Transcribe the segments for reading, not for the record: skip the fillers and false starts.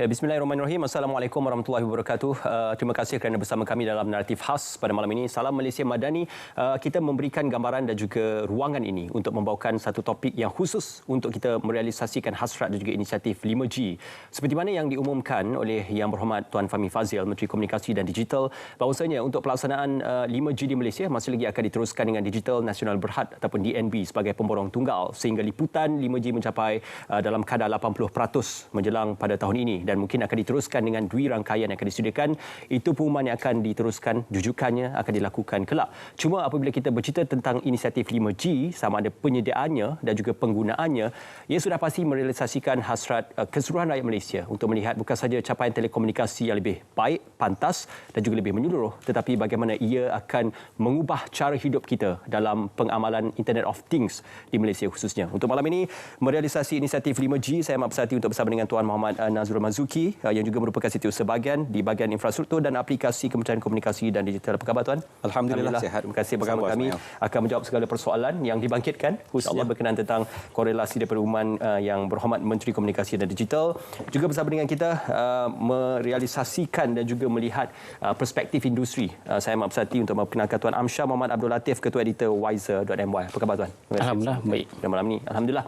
Ya, Bismillahirrahmanirrahim. Assalamualaikum warahmatullahi wabarakatuh. Terima kasih kerana bersama kami dalam naratif khas pada malam ini. Salam Malaysia Madani. Kita memberikan gambaran dan juga ruangan ini untuk membawakan satu topik yang khusus untuk kita merealisasikan hasrat dan juga inisiatif 5G. Seperti mana yang diumumkan oleh Yang Berhormat Tuan Fahmi Fadzil, Menteri Komunikasi dan Digital, bahawasanya untuk pelaksanaan 5G di Malaysia masih lagi akan diteruskan dengan Digital Nasional Berhad ataupun DNB sebagai pemborong tunggal sehingga liputan 5G mencapai dalam kadar 80% menjelang pada tahun ini. Dan mungkin akan diteruskan dengan 2 rangkaian yang akan disediakan. Itu pengumuman yang akan diteruskan, jujukannya akan dilakukan kelak. Cuma apabila kita bercerita tentang inisiatif 5G, sama ada penyediaannya dan juga penggunaannya, ia sudah pasti merealisasikan hasrat keseluruhan rakyat Malaysia untuk melihat bukan sahaja capaian telekomunikasi yang lebih baik, pantas dan juga lebih menyeluruh, tetapi bagaimana ia akan mengubah cara hidup kita dalam pengamalan Internet of Things di Malaysia khususnya. Untuk malam ini, merealisasi inisiatif 5G, saya amat bersatu untuk bersama dengan Tuan Muhammad Nazrul Mazuki yang juga merupakan setiausaha bahagian di bahagian infrastruktur dan aplikasi Kementerian Komunikasi dan Digital. Apa khabar Tuan? Alhamdulillah sihat. Terima kasih bersama kami akan menjawab segala persoalan yang dibangkitkan khususnya berkenaan tentang korelasi daripada pengumuman Yang Berhormat Menteri Komunikasi dan Digital. Juga bersama dengan kita merealisasikan dan juga melihat perspektif industri. Saya amat bersatu untuk memperkenalkan Tuan Amsyar Muhammad Abdul Latif, Ketua Editor Wiser.my. Apa khabar Tuan? Alhamdulillah baik. Pada malam ini alhamdulillah.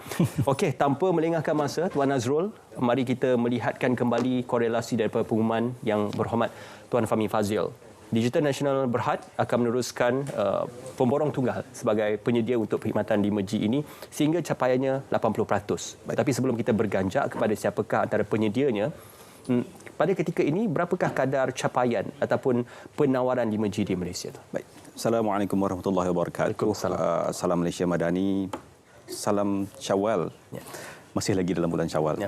Okey, tanpa melengahkan masa, Tuan Nazrul, mari kita melihatkan kembali korelasi daripada pengumuman Yang Berhormat Tuan Fahmi Fadzil. Digital Nasional Berhad akan meneruskan pemborong tunggal sebagai penyedia untuk perkhidmatan 5G ini sehingga capaiannya 80%. Tapi sebelum kita berganjak kepada siapakah antara penyedianya, pada ketika ini berapakah kadar capaian ataupun penawaran 5G di Malaysia? Baik. Assalamualaikum warahmatullahi wabarakatuh. Salam Malaysia Madani. Salam Syawal. Ya. Masih lagi dalam bulan Syawal. Ya.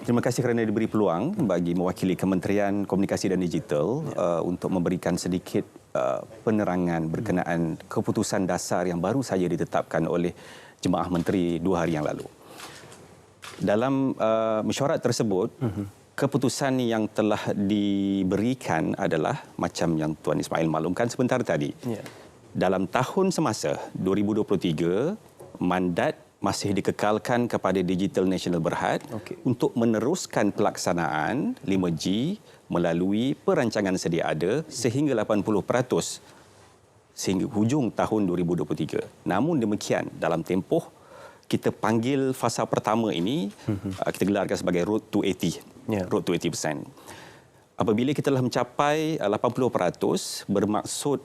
Terima kasih kerana diberi peluang bagi mewakili Kementerian Komunikasi dan Digital untuk memberikan sedikit penerangan berkenaan keputusan dasar yang baru saja ditetapkan oleh Jemaah Menteri 2 hari yang lalu. Dalam mesyuarat tersebut, keputusan yang telah diberikan adalah macam yang Tuan Ismail maklumkan sebentar tadi. Ya. Dalam tahun semasa 2023, mandat masih dikekalkan kepada Digital Nasional Berhad untuk meneruskan pelaksanaan 5G melalui perancangan sedia ada sehingga 80% sehingga hujung tahun 2023. Namun demikian, dalam tempoh kita panggil fasa pertama ini, kita gelarkan sebagai Road to 80. Road to 80%. Apabila kita telah mencapai 80%, bermaksud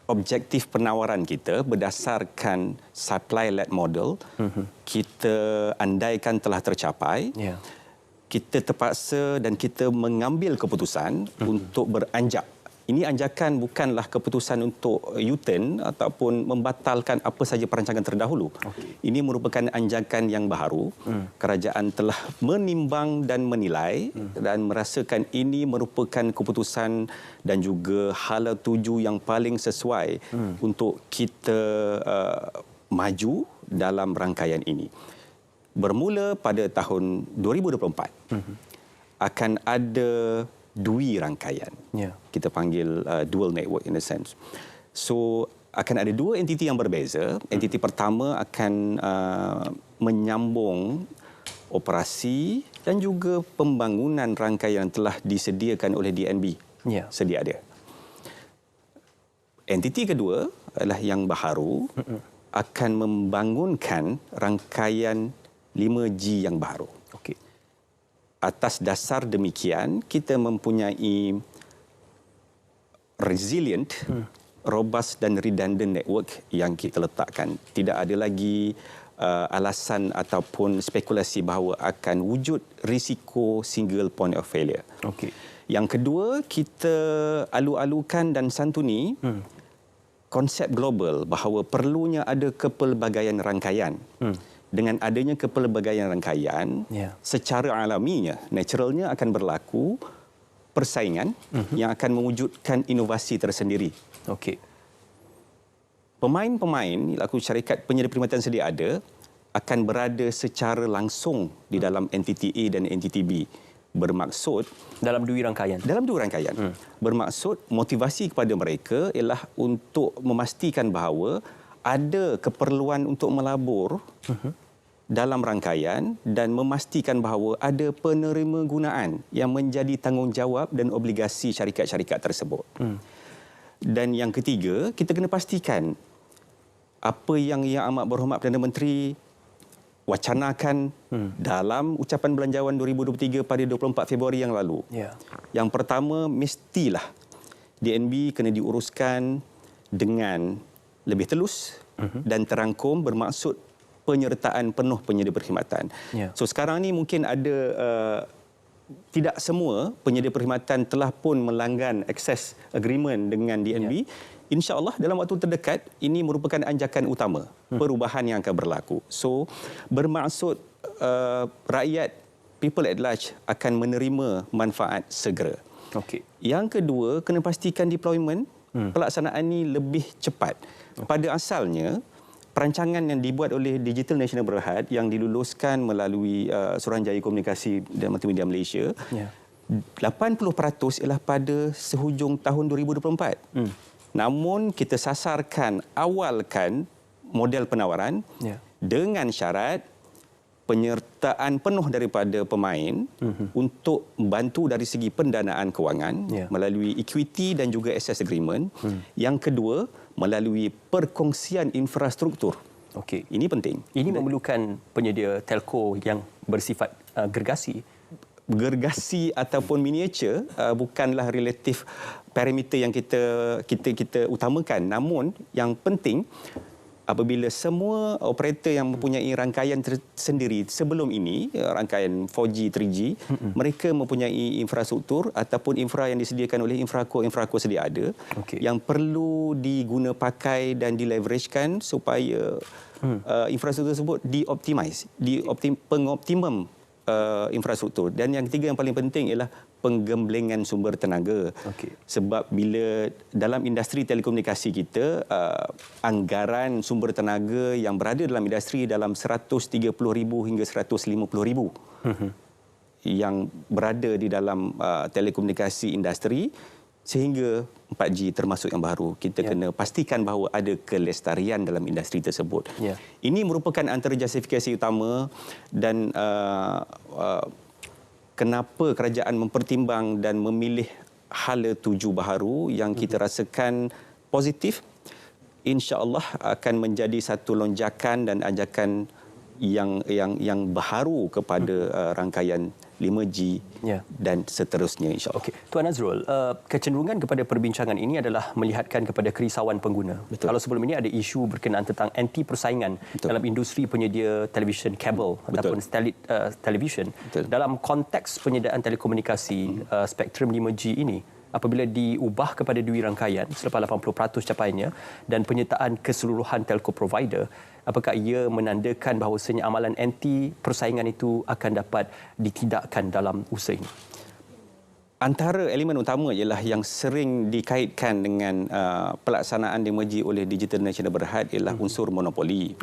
objektif penawaran kita berdasarkan supply-led model, kita andaikan telah tercapai, kita terpaksa dan kita mengambil keputusan untuk beranjak. Ini anjakan bukanlah keputusan untuk U-turn ataupun membatalkan apa saja perancangan terdahulu. Ini merupakan anjakan yang baharu. Kerajaan telah menimbang dan menilai dan merasakan ini merupakan keputusan dan juga hala tuju yang paling sesuai untuk kita maju dalam rangkaian ini. Bermula pada tahun 2024, akan ada 2 rangkaian. Kita panggil dual network in a sense. So, akan ada 2 entiti yang berbeza. Entiti pertama akan menyambung operasi dan juga pembangunan rangkaian yang telah disediakan oleh DNB. Sedia ada. Entiti kedua adalah yang baharu, akan membangunkan rangkaian 5G yang baharu. Atas dasar demikian, kita mempunyai resilient, robust dan redundant network yang kita letakkan. Tidak ada lagi alasan ataupun spekulasi bahawa akan wujud risiko single point of failure. Yang kedua, kita alu-alukan dan santuni konsep global bahawa perlunya ada kepelbagaian rangkaian. Dengan adanya kepelbagaian rangkaian, secara alaminya, naturalnya akan berlaku persaingan yang akan mewujudkan inovasi tersendiri. Pemain-pemain, laku syarikat penyedia perkhidmatan sedia ada, akan berada secara langsung di dalam entiti A dan entiti B. Bermaksud dalam 2 rangkaian. Bermaksud motivasi kepada mereka ialah untuk memastikan bahawa ada keperluan untuk melabur dalam rangkaian dan memastikan bahawa ada penerima gunaan yang menjadi tanggungjawab dan obligasi syarikat-syarikat tersebut. Dan yang ketiga, kita kena pastikan apa yang Yang Amat Berhormat Perdana Menteri wacanakan dalam ucapan belanjawan 2023 pada 24 Februari yang lalu. Yang pertama, mestilah DNB kena diuruskan dengan lebih telus dan terangkum, bermaksud penyertaan penuh penyedia perkhidmatan. So sekarang ni mungkin ada tidak semua penyedia perkhidmatan telah pun melanggar access agreement dengan DNB. InsyaAllah dalam waktu terdekat ini merupakan anjakan utama perubahan yang akan berlaku. So bermaksud rakyat, people at large akan menerima manfaat segera. Yang kedua, kena pastikan deployment pelaksanaan ini lebih cepat. Pada asalnya, perancangan yang dibuat oleh Digital National Berhad yang diluluskan melalui Suruhanjaya Komunikasi dan Multimedia Malaysia, 80% ialah pada sehujung tahun 2024. Namun kita sasarkan, awalkan model penawaran dengan syarat penyertaan penuh daripada pemain untuk membantu dari segi pendanaan kewangan melalui equity dan juga access agreement. Yang kedua, melalui perkongsian infrastruktur. Ini penting. Ini memerlukan penyedia telco yang bersifat gergasi. Gergasi ataupun miniature bukanlah relatif parameter yang kita utamakan. Namun yang penting, apabila semua operator yang mempunyai rangkaian tersendiri sebelum ini, rangkaian 4G, 3G, mereka mempunyai infrastruktur ataupun infra yang disediakan oleh infraco sedia ada yang perlu diguna pakai dan dileveragekan supaya infrastruktur tersebut dioptimize, pengoptimum infrastruktur. Dan yang ketiga yang paling penting ialah penggemblengan sumber tenaga. Sebab bila dalam industri telekomunikasi kita, anggaran sumber tenaga yang berada dalam industri dalam 130,000 hingga 150,000 yang berada di dalam telekomunikasi industri, sehingga 4G termasuk yang baru. Kita kena pastikan bahawa ada kelestarian dalam industri tersebut. Ini merupakan antara justifikasi utama dan kenapa kerajaan mempertimbang dan memilih hala tuju baharu yang kita rasakan positif. InsyaAllah akan menjadi satu lonjakan dan ajakan yang baharu kepada rangkaian 5G dan seterusnya, insyaAllah. Tuan Nazrul, kecenderungan kepada perbincangan ini adalah melihatkan kepada kerisauan pengguna. Kalau sebelum ini ada isu berkenaan tentang anti persaingan dalam industri penyedia televisyen kabel ataupun televisyen. Dalam konteks penyediaan telekomunikasi spektrum 5G ini, apabila diubah kepada dui rangkaian selepas 80% capaiannya dan penyertaan keseluruhan telco provider, apakah ia menandakan bahawasanya amalan anti persaingan itu akan dapat ditidakkan dalam usaha ini? Antara elemen utama ialah yang sering dikaitkan dengan pelaksanaan DMG oleh Digital National Berhad ialah unsur monopoli.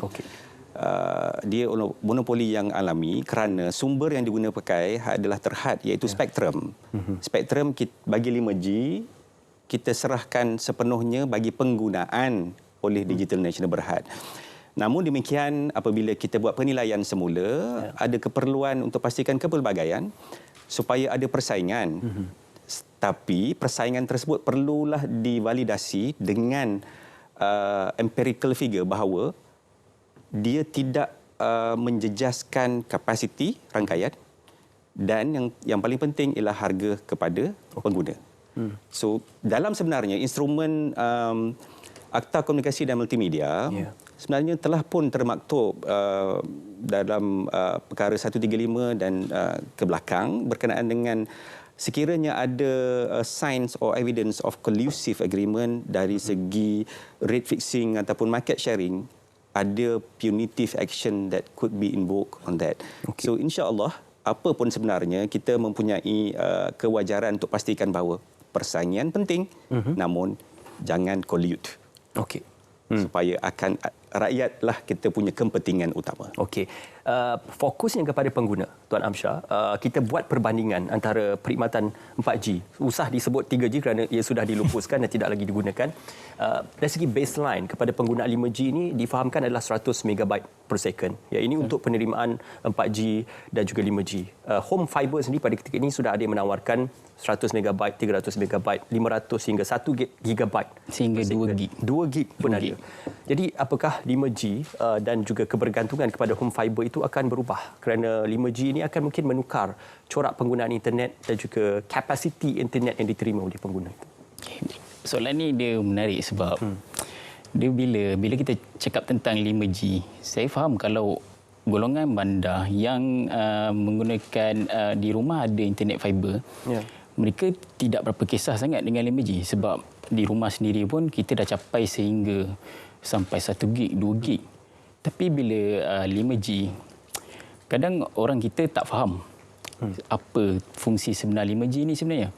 Dia monopoli yang alami kerana sumber yang diguna pakai adalah terhad, iaitu spektrum. Spektrum bagi 5G kita serahkan sepenuhnya bagi penggunaan oleh Digital National Berhad. Namun demikian, apabila kita buat penilaian semula, ada keperluan untuk pastikan kepelbagaian supaya ada persaingan. Tapi persaingan tersebut perlulah divalidasi dengan empirical figure bahawa dia tidak menjejaskan kapasiti rangkaian dan yang paling penting ialah harga kepada pengguna. So dalam sebenarnya instrumen Akta Komunikasi dan Multimedia sebenarnya telah pun termaktub dalam perkara 135 dan ke belakang berkenaan dengan sekiranya ada signs or evidence of collusive agreement dari segi rate fixing ataupun market sharing, ada punitive action that could be invoked on that. So insya-Allah apa pun sebenarnya kita mempunyai kewajaran untuk pastikan bahawa persaingan penting, namun jangan collude. Supaya akan rakyatlah kita punya kepentingan utama. Okey. Fokusnya kepada pengguna, Tuan Amsyar. Kita buat perbandingan antara perkhidmatan 4G. Usah disebut 3G kerana ia sudah dilupuskan dan tidak lagi digunakan. Dari segi baseline kepada pengguna 5G ini difahamkan adalah 100 MB per second. Ya, ini untuk penerimaan 4G dan juga 5G. Home fiber sendiri pada ketika ini sudah ada yang menawarkan 100 MB, 300 MB, 500 hingga 1 GB. Sehingga 2 GB. 2 GB pun ada. Jadi apakah 5G dan juga kebergantungan kepada home fiber itu akan berubah? Kerana 5G ini akan mungkin menukar corak penggunaan internet dan juga kapasiti internet yang diterima oleh pengguna itu. Soalan ni dia menarik sebab dia bila kita cakap tentang 5G, saya faham kalau golongan bandar yang menggunakan di rumah ada internet fiber, mereka tidak berapa kisah sangat dengan 5G sebab di rumah sendiri pun kita dah capai sehingga sampai 1 gig, 2 gig. Tapi bila 5G, kadang orang kita tak faham apa fungsi sebenar 5G ni sebenarnya.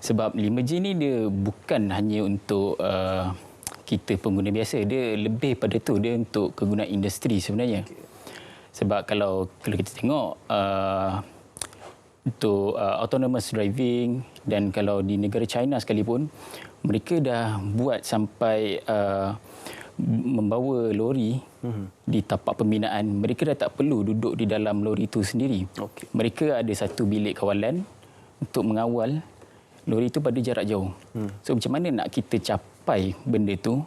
Sebab 5G ni dia bukan hanya untuk kita pengguna biasa, dia lebih pada tu, dia untuk kegunaan industri sebenarnya. Sebab kalau kita tengok untuk autonomous driving dan kalau di negara China sekalipun, mereka dah buat sampai membawa lori di tapak pembinaan. Mereka dah tak perlu duduk di dalam lori itu sendiri. Mereka ada satu bilik kawalan untuk mengawal lori itu pada jarak jauh. So macam mana nak kita capai benda tu?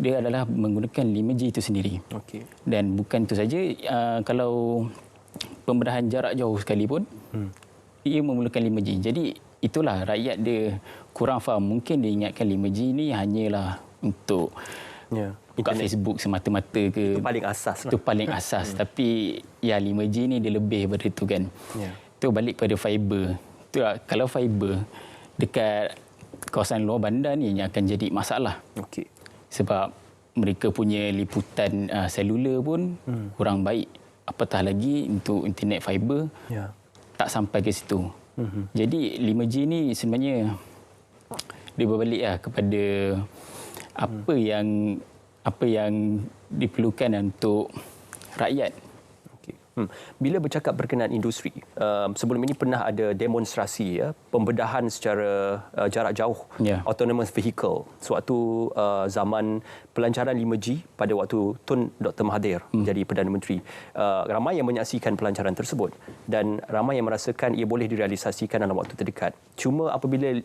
Dia adalah menggunakan 5G itu sendiri. Dan bukan itu saja, kalau pembedahan jarak jauh sekalipun, ia memerlukan 5G. Jadi itulah rakyat dia kurang faham. Mungkin dia ingatkan 5G ni hanyalah untuk buka Facebook semata-mata ke. Itu paling asas. Itu paling asas. Tapi ya 5G ni dia lebih daripada itu kan. Itu balik pada fiber. Itulah, kalau fiber dekat kawasan luar bandar ni yang akan jadi masalah. Sebab mereka punya liputan selular pun kurang baik. Apatah lagi untuk internet fiber tak sampai ke situ. Jadi 5G ni sebenarnya dia berbalik kepada apa yang diperlukan untuk rakyat. Bila bercakap berkenaan industri, sebelum ini pernah ada demonstrasi pembedahan secara jarak jauh autonomous vehicle sewaktu zaman pelancaran 5G pada waktu Tun Dr. Mahathir menjadi Perdana Menteri. Ramai yang menyaksikan pelancaran tersebut dan ramai yang merasakan ia boleh direalisasikan dalam waktu terdekat. Cuma apabila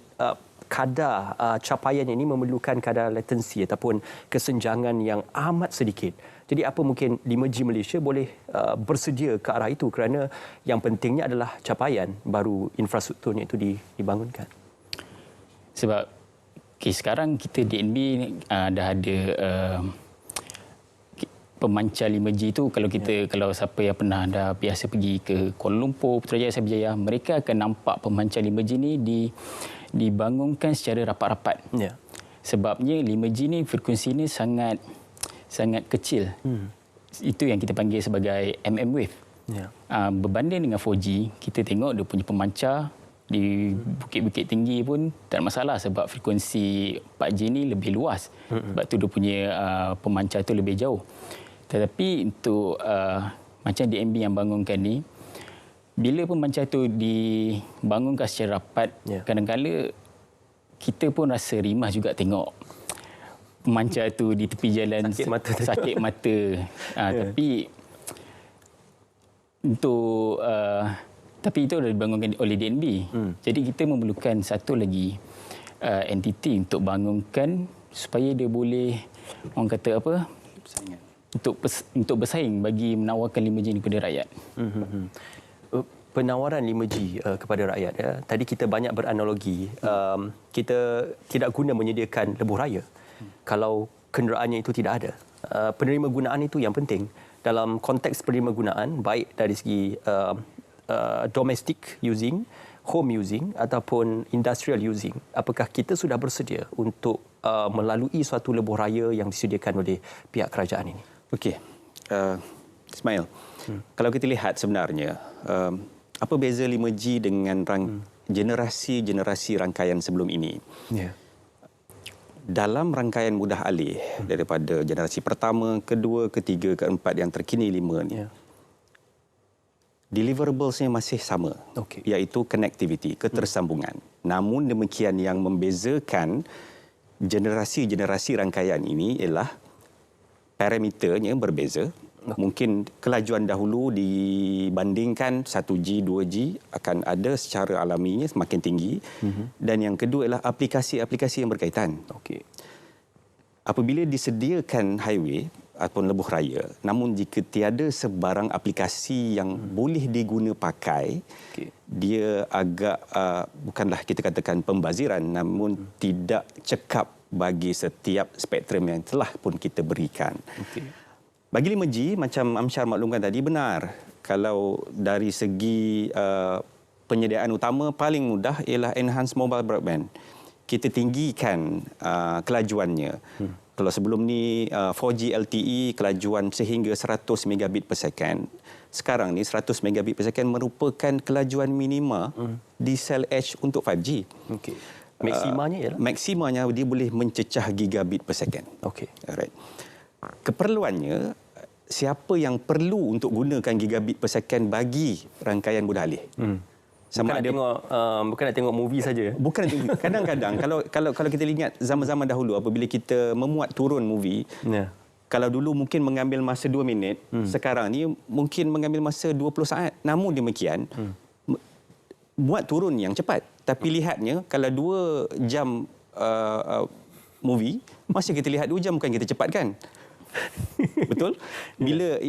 kadar capaian ini memerlukan kadar latensi ataupun kesenjangan yang amat sedikit. Jadi apa mungkin 5G Malaysia boleh bersedia ke arah itu kerana yang pentingnya adalah capaian baru infrastrukturnya itu dibangunkan. Sebab sekarang kita DNB dah ada pemancar 5G itu. Kalau siapa yang pernah dah biasa pergi ke Kuala Lumpur, Putrajaya, Cyberjaya, mereka akan nampak pemancar 5G ni dibangunkan secara rapat-rapat. Sebabnya 5G ni frekuensi ni sangat kecil. Itu yang kita panggil sebagai MM wave. Berbanding dengan 4G, kita tengok dia punya pemancar di bukit-bukit tinggi pun tak ada masalah sebab frekuensi 4G ni lebih luas. Sebab tu dia punya pemancar tu lebih jauh. Tetapi untuk macam DNB yang bangunkan ni, bila pemancar tu dibangunkan secara rapat, kadang-kadang kita pun rasa rimah juga tengok pemancar tu di tepi jalan, sakit mata. Tapi itu dah dibangunkan oleh DNB. Jadi kita memerlukan satu lagi entiti untuk bangunkan supaya dia boleh, orang kata apa, untuk bersaing bagi menawarkan 5G ini kepada rakyat. Penawaran 5G kepada rakyat. Tadi kita banyak beranalogi. Kita tidak guna menyediakan lebuh raya kalau kenderaannya itu tidak ada. Penerima gunaan itu yang penting. Dalam konteks penerima gunaan, baik dari segi domestic using, home using ataupun industrial using, apakah kita sudah bersedia untuk melalui suatu lebuh raya yang disediakan oleh pihak kerajaan ini? Okey. Ismail, kalau kita lihat sebenarnya, apa beza 5G dengan generasi-generasi rangkaian sebelum ini? dalam rangkaian mudah alih daripada generasi pertama, kedua, ketiga, keempat yang terkini 5 ni, deliverablesnya masih sama, iaitu connectivity, ketersambungan. Namun demikian yang membezakan generasi-generasi rangkaian ini ialah parameternya berbeza. Mungkin kelajuan dahulu dibandingkan 1G, 2G akan ada secara alaminya semakin tinggi. Dan yang kedua ialah aplikasi-aplikasi yang berkaitan. Apabila disediakan highway ataupun lebuh raya, namun jika tiada sebarang aplikasi yang boleh diguna pakai, dia agak bukanlah kita katakan pembaziran, namun tidak cekap bagi setiap spektrum yang telah pun kita berikan. Bagi 5G, macam Amsyar maklumkan tadi, benar. Kalau dari segi penyediaan utama, paling mudah ialah enhanced mobile broadband. Kita tinggikan kelajuannya. Kalau sebelum ni 4G LTE kelajuan sehingga 100 megabit per second. Sekarang ni 100 megabit per second merupakan kelajuan minima di sel edge untuk 5G. Maksimanya ialah? Maksimanya dia boleh mencecah gigabit per second. Alright. Keperluannya, siapa yang perlu untuk gunakan gigabit per second bagi rangkaian mudah alih? Bukan nak tengok movie saja. Bukan. Kadang-kadang kalau kita ingat zaman-zaman dahulu apabila kita memuat turun movie, kalau dulu mungkin mengambil masa 2 minit, sekarang ni mungkin mengambil masa 20 saat. Namun demikian, muat turun yang cepat. Tapi lihatnya kalau 2 jam movie, masih kita lihat 2 jam, bukan kita cepatkan. Betul? Bila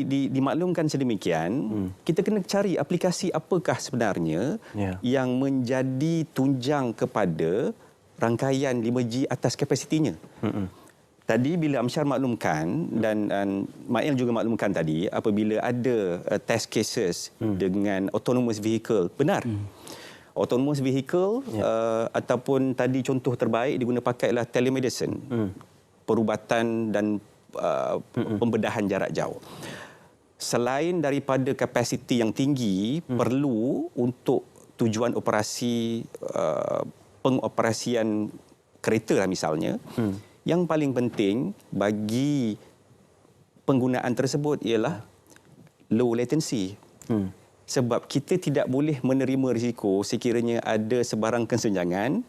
dimaklumkan sedemikian, kita kena cari aplikasi apakah sebenarnya yang menjadi tunjang kepada rangkaian 5G atas kapasitinya. Tadi bila Amsyar maklumkan dan Mail juga maklumkan tadi, apabila ada test cases dengan autonomous vehicle, benar. Autonomous vehicle ataupun tadi contoh terbaik diguna pakai ialah telemedicine. Perubatan dan pembedahan jarak jauh. Selain daripada kapasiti yang tinggi, perlu untuk tujuan operasi, pengoperasian kereta lah misalnya, yang paling penting bagi penggunaan tersebut ialah low latency. Sebab kita tidak boleh menerima risiko sekiranya ada sebarang kesenjangan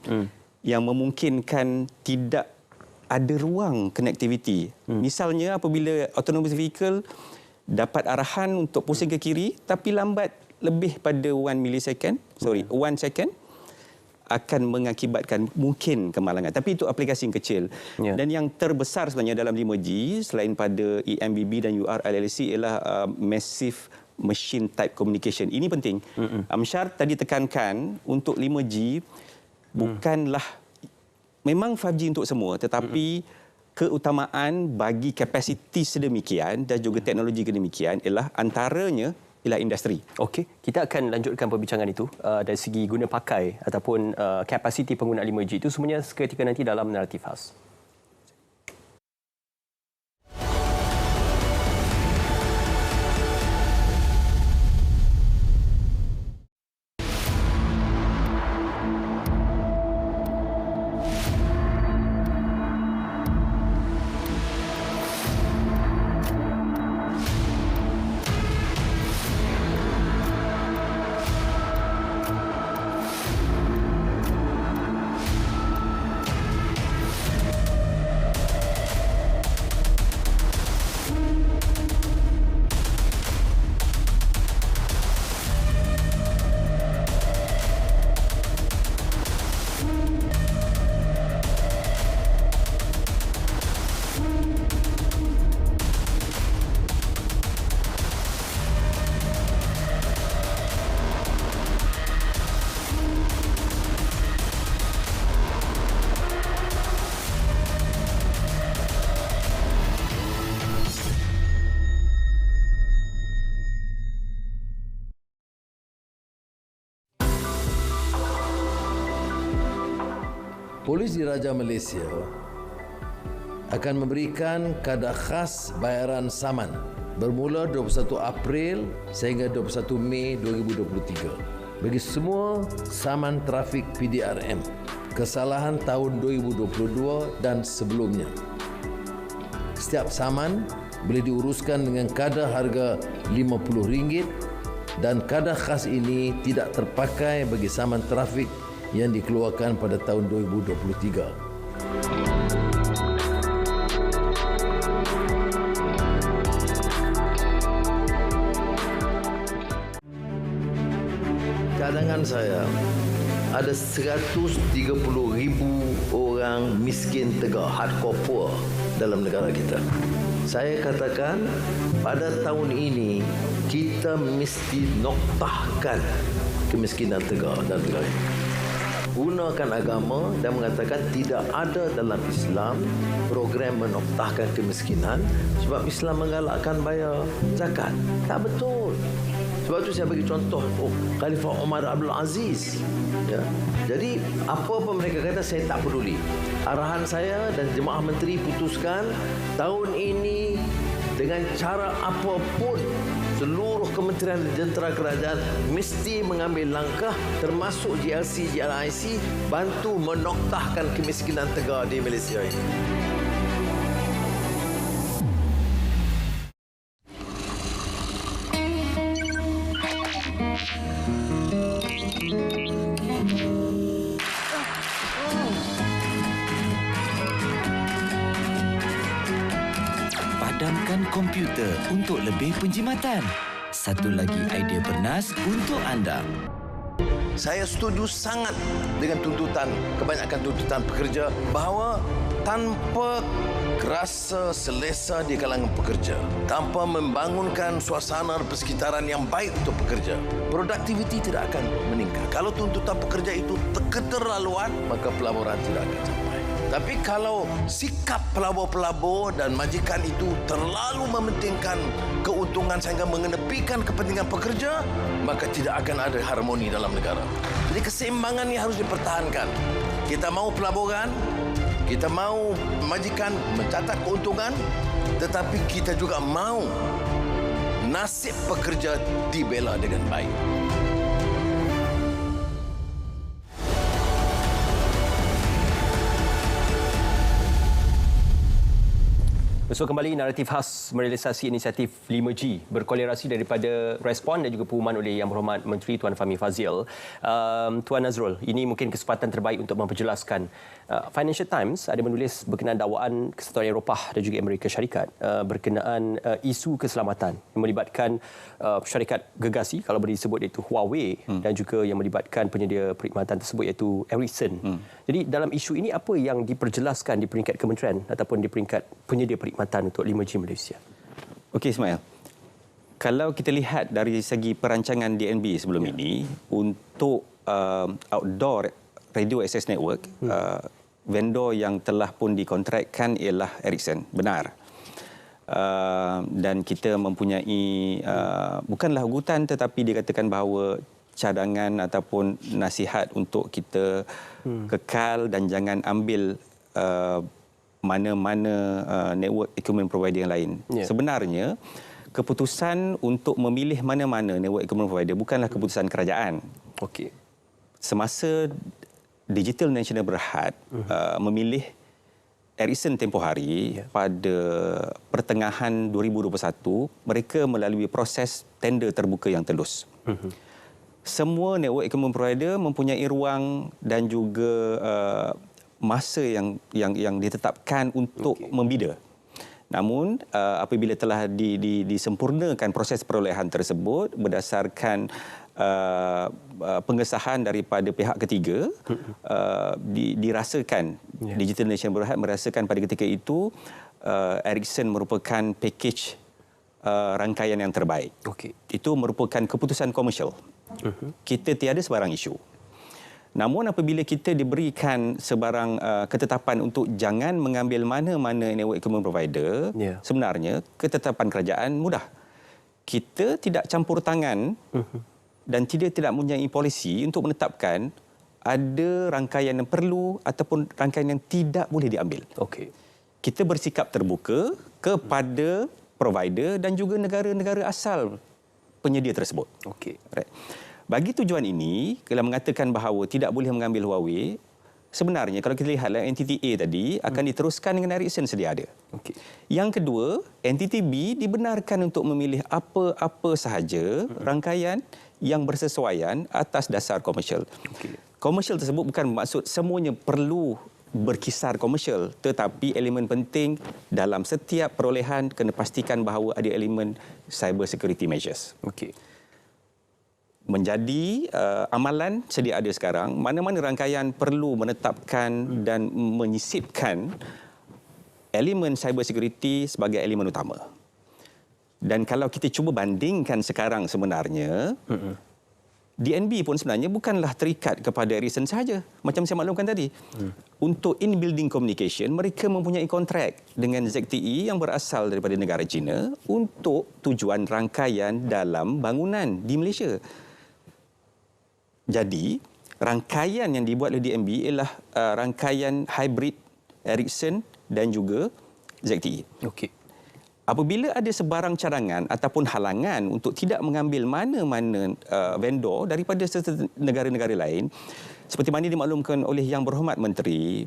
yang memungkinkan tidak ada ruang connectivity. Misalnya apabila autonomous vehicle dapat arahan untuk pusing ke kiri tapi lambat lebih pada 1 second, akan mengakibatkan mungkin kemalangan. Tapi itu aplikasi yang kecil. Dan yang terbesar sebenarnya dalam 5G selain pada EMBB dan URLLC ialah massive machine type communication. Ini penting. Amsyar tadi tekankan untuk 5G bukanlah memang 5G untuk semua, tetapi keutamaan bagi kapasiti sedemikian dan juga teknologi sedemikian ialah antaranya ialah industri. Kita akan lanjutkan perbincangan itu dari segi guna pakai ataupun kapasiti penggunaan 5G itu semuanya seketika nanti dalam naratif khas. Polis Diraja Malaysia akan memberikan kadar khas bayaran saman bermula 21 April sehingga 21 Mei 2023 bagi semua saman trafik PDRM kesalahan tahun 2022 dan sebelumnya. Setiap saman boleh diuruskan dengan kadar harga RM50 dan kadar khas ini tidak terpakai bagi saman trafik yang dikeluarkan pada tahun 2023. Cadangan saya, ada 130,000 orang miskin tegak, hardcore poor dalam negara kita. Saya katakan pada tahun ini kita mesti noktahkan kemiskinan tegak dalam negara ini. Gunakan agama dan mengatakan tidak ada dalam Islam program menoktahkan kemiskinan sebab Islam menggalakkan bayar zakat. Tak betul. Sebab itu saya bagi contoh Khalifah Umar Abdul Aziz. Ya. Jadi apa pun mereka kata saya tak peduli. Arahan saya dan jemaah menteri putuskan tahun ini dengan cara apapun seluruh kementerian dan jentera kerajaan mesti mengambil langkah termasuk GLC, GLIC bantu menoktahkan kemiskinan tegar di Malaysia ini. Padamkan komputer untuk lebih penjimatan. Satu lagi idea bernas untuk anda. Saya setuju sangat dengan kebanyakan tuntutan pekerja bahawa tanpa rasa selesa di kalangan pekerja, tanpa membangunkan suasana persekitaran yang baik untuk pekerja, produktiviti tidak akan meningkat. Kalau tuntutan pekerja itu keterlaluan, maka pelaburan tidak akan sampai. Tapi kalau sikap pelabur-pelabur dan majikan itu terlalu mementingkan keuntungan sehingga mengenepikan kepentingan pekerja, maka tidak akan ada harmoni dalam negara. Jadi keseimbangan ini harus dipertahankan. Kita mahu pelaburan, kita mahu majikan mencatat keuntungan, tetapi kita juga mahu nasib pekerja dibela dengan baik. Besok kembali naratif khas merealisasi inisiatif 5G berkolerasi daripada respon dan juga pengumuman oleh Yang Berhormat Menteri Tuan Fahmi Fadzil. Tuan Nazrul, ini mungkin kesempatan terbaik untuk memperjelaskan. Financial Times ada menulis berkenaan dakwaan Kesatuan Eropah dan juga Amerika Syarikat berkenaan isu keselamatan yang melibatkan syarikat gegasi, kalau boleh disebut iaitu Huawei, dan juga yang melibatkan penyedia perkhidmatan tersebut iaitu Ericsson. Jadi dalam isu ini apa yang diperjelaskan di peringkat kementerian ataupun di peringkat penyedia perkhidmatan untuk 5G Malaysia? Okey Ismail. Kalau kita lihat dari segi perancangan DNB sebelum ini untuk outdoor radio access network, vendor yang telah pun dikontrakkan ialah Ericsson. Benar. Dan kita mempunyai bukanlah ugutan tetapi dikatakan bahawa cadangan ataupun nasihat untuk kita kekal dan jangan ambil mana-mana network equipment provider yang lain. Sebenarnya keputusan untuk memilih mana-mana network equipment provider bukanlah keputusan kerajaan. Okey. Semasa Digital Nasional Berhad memilih Ericsson tempoh hari pada pertengahan 2021, mereka melalui proses tender terbuka yang telus. Semua network equipment provider mempunyai ruang dan juga masa yang ditetapkan untuk membida. Namun apabila telah disempurnakan proses perolehan tersebut berdasarkan pengesahan daripada pihak ketiga, dirasakan Digital Nasional Berhad merasakan pada ketika itu Ericsson merupakan pakej rangkaian yang terbaik. Itu merupakan keputusan komersial. Kita tiada sebarang isu. Namun apabila kita diberikan sebarang ketetapan untuk jangan mengambil mana-mana network equipment provider, sebenarnya ketetapan kerajaan mudah. Kita tidak campur tangan dan tidak mempunyai polisi untuk menetapkan ada rangkaian yang perlu ataupun rangkaian yang tidak boleh diambil. Kita bersikap terbuka kepada provider dan juga negara-negara asal penyedia tersebut. Right. Bagi tujuan ini, kalau mengatakan bahawa tidak boleh mengambil Huawei, sebenarnya kalau kita lihat entiti A tadi akan diteruskan dengan Ericsson sedia ada. Okey. Yang kedua, entiti B dibenarkan untuk memilih apa-apa sahaja rangkaian yang bersesuaian atas dasar komersial. Komersial tersebut bukan bermaksud semuanya perlu berkisar komersial, tetapi elemen penting dalam setiap perolehan kena pastikan bahawa ada elemen cyber security measures. Okey. Menjadi amalan sedia ada sekarang, mana-mana rangkaian perlu menetapkan dan menyisipkan elemen cyber security sebagai elemen utama. Dan kalau kita cuba bandingkan sekarang sebenarnya, DNB pun sebenarnya bukanlah terikat kepada Ericsson sahaja. Macam saya maklumkan tadi. Untuk in-building communication, mereka mempunyai kontrak dengan ZTE yang berasal daripada negara China untuk tujuan rangkaian dalam bangunan di Malaysia. Jadi, rangkaian yang dibuat oleh DNB ialah rangkaian hybrid Ericsson dan juga ZTE. Okey. Apabila ada sebarang cadangan ataupun halangan untuk tidak mengambil mana-mana vendor daripada negara-negara lain, seperti mana dimaklumkan oleh Yang Berhormat Menteri,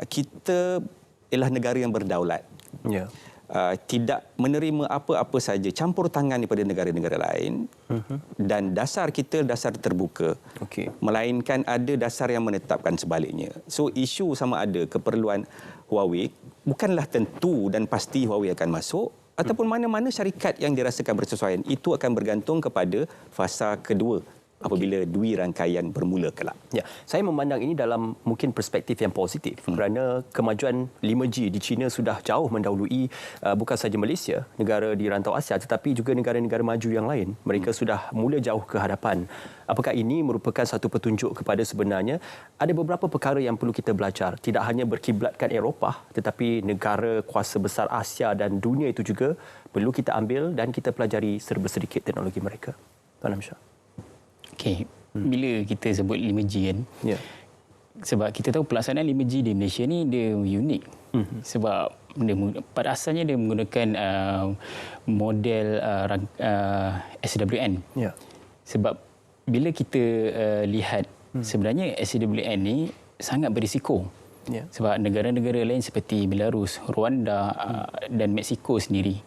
kita ialah negara yang berdaulat. Ya. Tidak menerima apa-apa saja campur tangan daripada negara-negara lain, dan dasar kita dasar terbuka. Okey. Melainkan ada dasar yang menetapkan sebaliknya. So isu sama ada keperluan Huawei bukanlah tentu dan pasti Huawei akan masuk, ataupun mana-mana syarikat yang dirasakan bersesuaian, itu akan bergantung kepada fasa kedua apabila dua rangkaian bermula kelak. Ya, saya memandang ini dalam mungkin perspektif yang positif kerana kemajuan 5G di China sudah jauh mendahului bukan sahaja Malaysia, negara di rantau Asia, tetapi juga negara-negara maju yang lain. Mereka sudah mula jauh ke hadapan. Apakah ini merupakan satu petunjuk kepada sebenarnya ada beberapa perkara yang perlu kita belajar, tidak hanya berkiblatkan Eropah, tetapi negara kuasa besar Asia dan dunia itu juga perlu kita ambil dan kita pelajari serba sedikit teknologi mereka. Tuan Amsyar. Okey, bila kita sebut 5G kan, sebab kita tahu pelaksanaan 5G di Malaysia ni dia unik. Sebab dia, pada asalnya dia menggunakan model SWN. Sebab bila kita lihat sebenarnya SWN ni sangat berisiko. Sebab negara-negara lain seperti Belarus, Rwanda dan Mexico sendiri,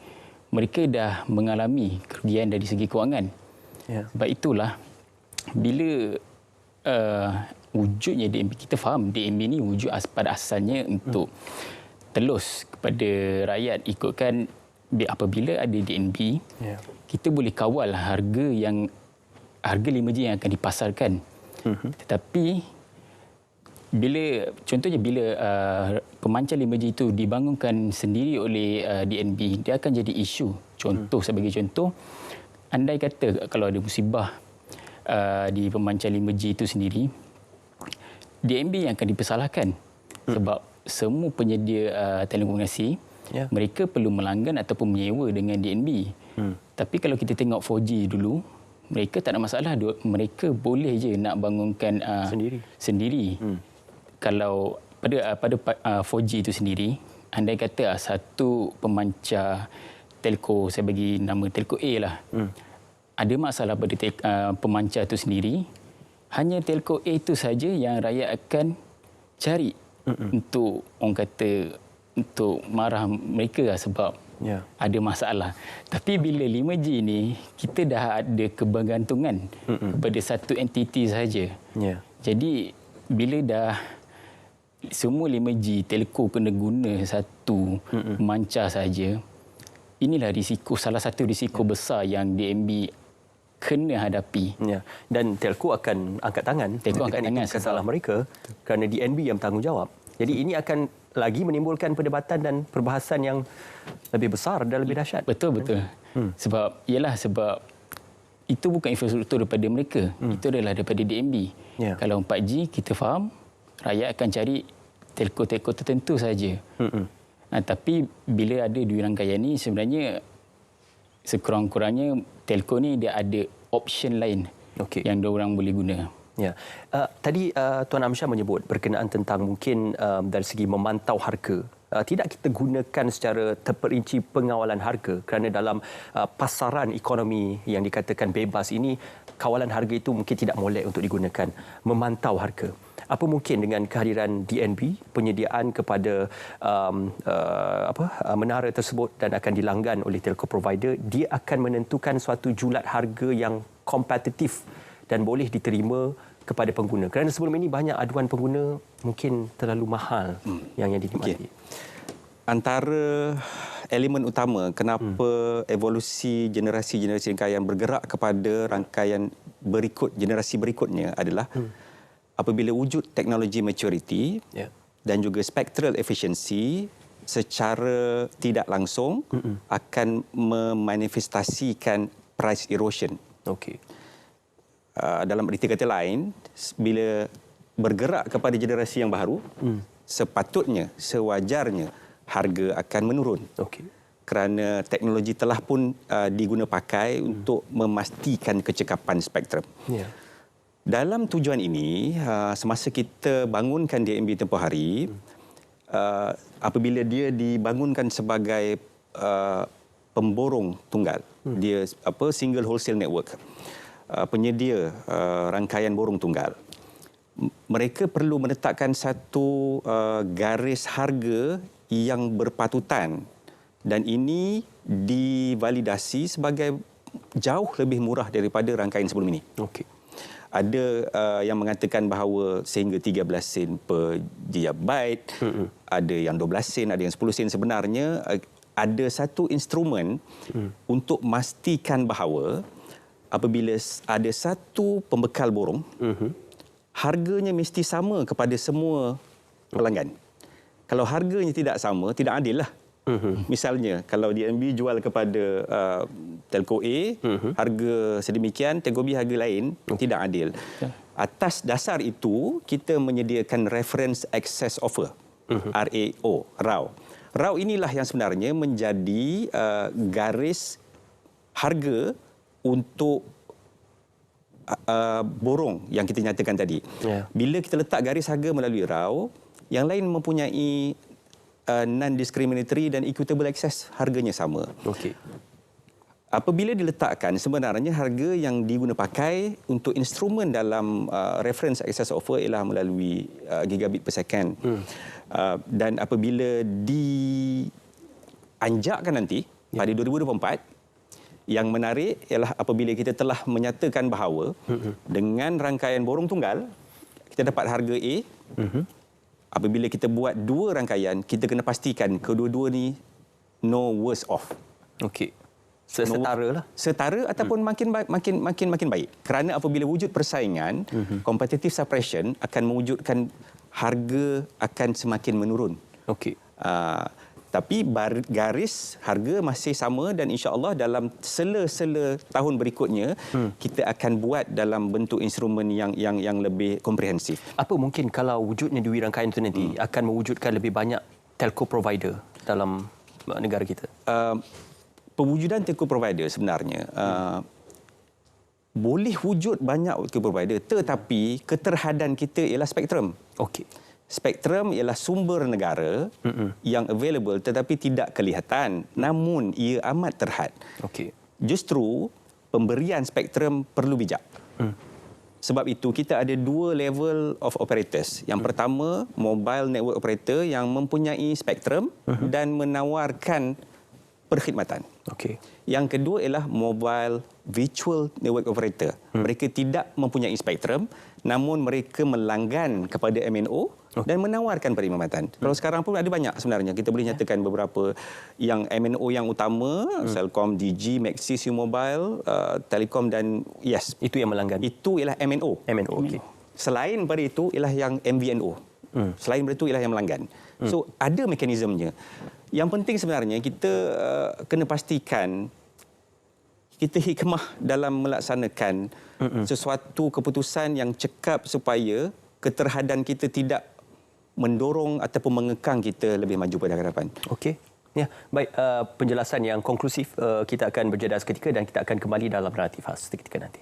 mereka dah mengalami kerugian dari segi kewangan. Sebab itulah bila wujudnya DNB, kita faham DNB ni wujud pada asalnya untuk telus kepada rakyat, ikutkan apabila ada DNB, kita boleh kawal harga 5G yang akan dipasarkan. Tetapi contohnya bila pemancar 5G itu dibangunkan sendiri oleh DNB, dia akan jadi isu. Sebagai contoh, andai kata kalau ada musibah di pemancar 5G itu sendiri, DNB yang akan dipersalahkan. Sebab semua penyedia telekomunikasi, mereka perlu melanggan ataupun menyewa dengan DNB. Tapi kalau kita tengok 4G dulu, mereka tak ada masalah. Mereka boleh je nak bangunkan sendiri. Kalau pada 4G itu sendiri, andai kata satu pemancar telco, saya bagi nama telco A lah, ada masalah pada pemancar itu sendiri, hanya telco A itu saja yang rakyat akan cari untuk, orang kata, untuk marah mereka lah sebab ada masalah. Tapi bila 5G ni, kita dah ada kebergantungan kepada satu entiti sahaja. Jadi bila dah semua 5G telco kena guna satu pemancar saja, inilah risiko, salah satu risiko besar yang DNB kena hadapi. Dan telco akan angkat tangan. Telco angkat tangan salah mereka kerana DNB yang bertanggungjawab. Jadi ini akan lagi menimbulkan perdebatan dan perbahasan yang lebih besar dan lebih dahsyat. Betul. Sebab itu bukan infrastruktur daripada mereka. Itu adalah daripada DNB. Kalau 4G kita faham, rakyat akan cari telco-telco tertentu saja. Tapi bila ada dua rangkaian ni, sebenarnya sekurang-kurangnya telco ni dia ada option lain yang diorang boleh guna. Tadi Tuan Amsyar menyebut berkenaan tentang mungkin dari segi memantau harga. Tidak kita gunakan secara terperinci pengawalan harga kerana dalam pasaran ekonomi yang dikatakan bebas ini, kawalan harga itu mungkin tidak molek untuk digunakan. Memantau harga. apa mungkin dengan kehadiran DNB, penyediaan kepada menara tersebut dan akan dilanggan oleh telco provider, dia akan menentukan suatu julat harga yang kompetitif dan boleh diterima kepada pengguna. Kerana sebelum ini banyak aduan pengguna mungkin terlalu mahal yang dinikmati. Antara elemen utama kenapa evolusi generasi-generasi rangkaian bergerak kepada rangkaian generasi berikutnya adalah apabila wujud teknologi maturity dan juga spectral efficiency secara tidak langsung akan memanifestasikan price erosion. Okey. Dalam erti kata lain, bila bergerak kepada generasi yang baru, sepatutnya, sewajarnya harga akan menurun. Okey. Kerana teknologi telah pun diguna pakai untuk memastikan kecekapan spektrum. Dalam tujuan ini, semasa kita bangunkan DNB tempoh hari, apabila dia dibangunkan sebagai pemborong tunggal, dia single wholesale network, penyedia rangkaian borong tunggal, mereka perlu meletakkan satu garis harga yang berpatutan, dan ini divalidasi sebagai jauh lebih murah daripada rangkaian sebelum ini. Okey. Ada yang mengatakan bahawa sehingga 13 sen per gigabyte, ada yang 12 sen, ada yang 10 sen. Sebenarnya ada satu instrumen untuk memastikan bahawa apabila ada satu pembekal borong, harganya mesti sama kepada semua pelanggan. Kalau harganya tidak sama, tidak adil lah. Misalnya, kalau DNB jual kepada Telco A, harga sedemikian, Telco B harga lain, tidak adil. Atas dasar itu, kita menyediakan Reference Access Offer, RAO. RAO inilah yang sebenarnya menjadi garis harga untuk borong yang kita nyatakan tadi. Bila kita letak garis harga melalui RAO, yang lain mempunyai non-discriminatory dan equitable access, harganya sama. Okey. Apabila diletakkan, sebenarnya harga yang diguna pakai untuk instrumen dalam reference access offer ialah melalui gigabit per second. Dan apabila dianjakkan nanti pada 2024, yang menarik ialah apabila kita telah menyatakan bahawa dengan rangkaian borong tunggal, kita dapat harga A. Apabila kita buat dua rangkaian, kita kena pastikan kedua-dua ni no worse off. Okey. Setara lah. Setara ataupun makin baik. Kerana apabila wujud persaingan, competitive suppression akan mewujudkan harga akan semakin menurun. Okey. Tapi garis harga masih sama dan insya-Allah dalam sela-sela tahun berikutnya kita akan buat dalam bentuk instrumen yang lebih komprehensif. Apa mungkin kalau wujudnya dua rangkaian itu nanti akan mewujudkan lebih banyak telco provider dalam negara kita? Pewujudan telco provider sebenarnya boleh wujud banyak telco provider, tetapi keterhadan kita ialah spektrum. Okey. Spektrum ialah sumber negara yang available tetapi tidak kelihatan, namun ia amat terhad. Okey. Justru pemberian spektrum perlu bijak. Sebab itu kita ada dua level of operators. Yang pertama, mobile network operator yang mempunyai spektrum dan menawarkan perkhidmatan. Okey. Yang kedua ialah mobile virtual network operator. Mereka tidak mempunyai spektrum, namun mereka melanggan kepada MNO dan menawarkan perkhidmatan. Kalau sekarang pun ada banyak sebenarnya. Kita boleh nyatakan beberapa yang MNO yang utama, Celcom, Digi, Maxis, U-Mobile, Telekom dan Yes. Itu yang melanggan. Itu ialah MNO. MNO, okey. Selain daripada itu ialah yang MVNO. Selain daripada itu ialah yang melanggan. So ada mekanismenya. Yang penting sebenarnya kita kena pastikan kita hikmah dalam melaksanakan sesuatu keputusan yang cekap supaya keterhadan kita tidak mendorong ataupun mengekang kita lebih maju pada hadapan. Okey. Ya, baik, penjelasan yang konklusif. Kita akan berjeda seketika dan kita akan kembali dalam naratif khas seketika nanti.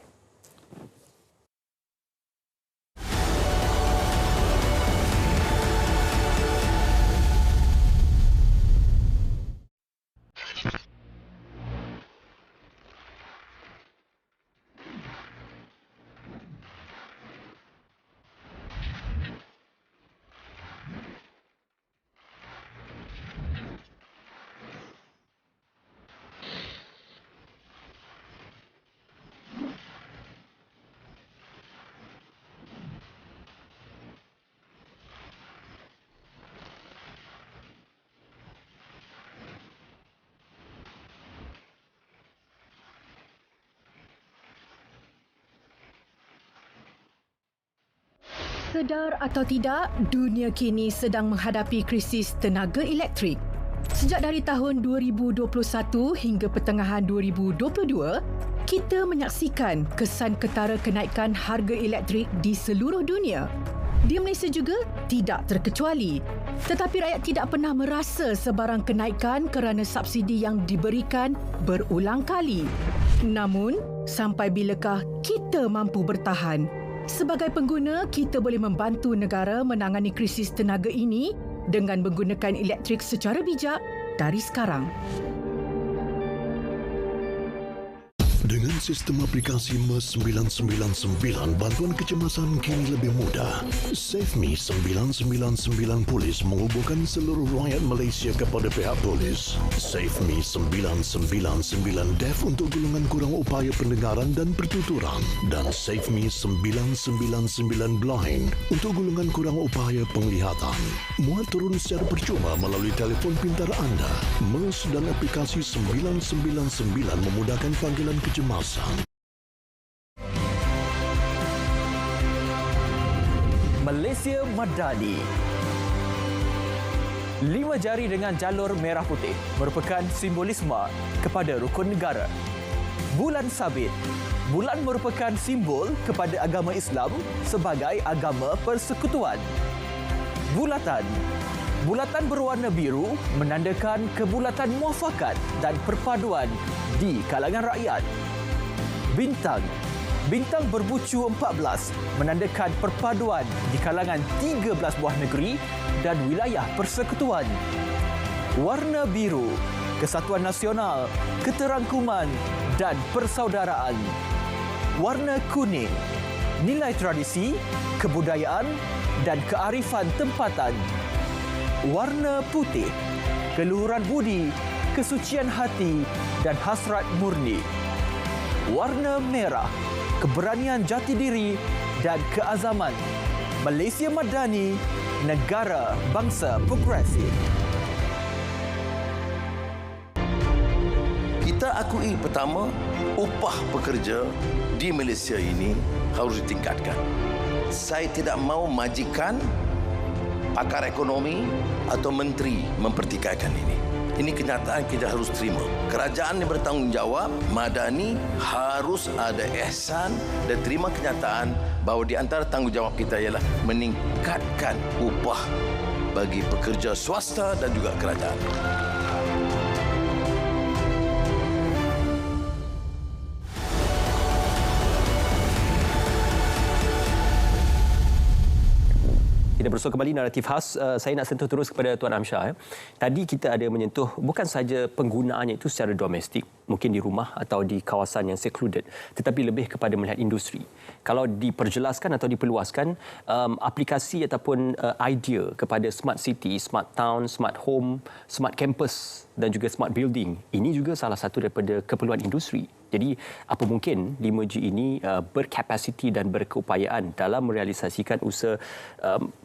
Sedar atau tidak, dunia kini sedang menghadapi krisis tenaga elektrik. Sejak dari tahun 2021 hingga pertengahan 2022, kita menyaksikan kesan ketara kenaikan harga elektrik di seluruh dunia. Di Malaysia juga tidak terkecuali. Tetapi rakyat tidak pernah merasa sebarang kenaikan kerana subsidi yang diberikan berulang kali. Namun, sampai bilakah kita mampu bertahan? Sebagai pengguna, kita boleh membantu negara menangani krisis tenaga ini dengan menggunakan elektrik secara bijak dari sekarang. Dengan sistem aplikasi MES 999, bantuan kecemasan kini lebih mudah. SafeMe 999 Polis menghubungkan seluruh rakyat Malaysia kepada pihak polis. SafeMe 999 Deaf untuk golongan kurang upaya pendengaran dan pertuturan. Dan SafeMe 999 Blind untuk golongan kurang upaya penglihatan. Muat turun secara percuma melalui telefon pintar anda. MES dan aplikasi 999 memudahkan panggilan kecemasan. Malaysia Madani. 5 jari dengan jalur merah putih merupakan simbolisme kepada rukun negara. Bulan sabit. Bulan merupakan simbol kepada agama Islam sebagai agama persekutuan. Bulatan. Bulatan berwarna biru menandakan kebulatan muafakat dan perpaduan di kalangan rakyat. Bintang. Bintang berbucu 14 menandakan perpaduan di kalangan 13 buah negeri dan wilayah persekutuan. Warna biru, kesatuan nasional, keterangkuman dan persaudaraan. Warna kuning, nilai tradisi, kebudayaan dan kearifan tempatan. Warna putih, keluhuran budi, kesucian hati dan hasrat murni. Warna merah, keberanian jati diri dan keazaman. Malaysia Madani, negara bangsa progresif. Kita akui pertama, upah pekerja di Malaysia ini harus ditingkatkan. Saya tidak mahu majikan, pakar ekonomi atau menteri mempertikaikan ini. Ini kenyataan kita harus terima. Kerajaan yang bertanggungjawab, Madani harus ada ihsan dan terima kenyataan bahawa di antara tanggungjawab kita ialah meningkatkan upah bagi pekerja swasta dan juga kerajaan. Kita bersua kembali naratif khas. Saya nak sentuh terus kepada Tuan Amsyar. Tadi kita ada menyentuh bukan saja penggunaannya itu secara domestik, mungkin di rumah atau di kawasan yang secluded, tetapi lebih kepada melihat industri. Kalau diperjelaskan atau diperluaskan, aplikasi ataupun idea kepada smart city, smart town, smart home, smart campus dan juga smart building, ini juga salah satu daripada keperluan industri. Jadi, apa mungkin 5G ini berkapasiti dan berkeupayaan dalam merealisasikan usaha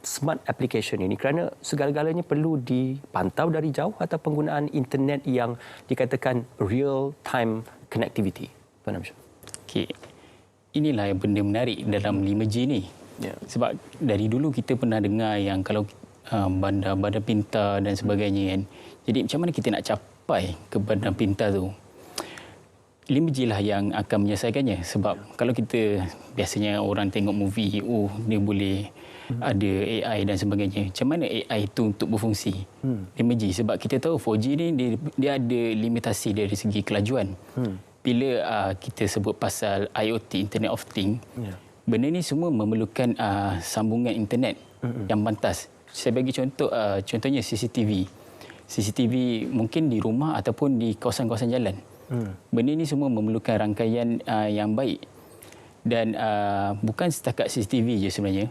smart application ini kerana segala-galanya perlu dipantau dari jauh atau penggunaan internet yang dikatakan real-time connectivity. Tuan Amsyar. Okey. Inilah yang benda menarik dalam 5G ni. Yeah. Sebab dari dulu kita pernah dengar yang kalau bandar pintar dan sebagainya kan. Jadi macam mana kita nak capai ke bandar pintar tu? 5G lah yang akan menyelesaikannya. Sebab kalau kita biasanya orang tengok movie, dia boleh ada AI dan sebagainya. Macam mana AI itu untuk berfungsi? 5G. Sebab kita tahu 4G ni dia ada limitasi dari segi kelajuan. Bila kita sebut pasal IoT, Internet of Things, benda ni semua memerlukan sambungan internet yang pantas. Saya bagi contoh, contohnya CCTV. CCTV mungkin di rumah ataupun di kawasan-kawasan jalan. Benda ini semua memerlukan rangkaian yang baik dan bukan setakat CCTV je sebenarnya.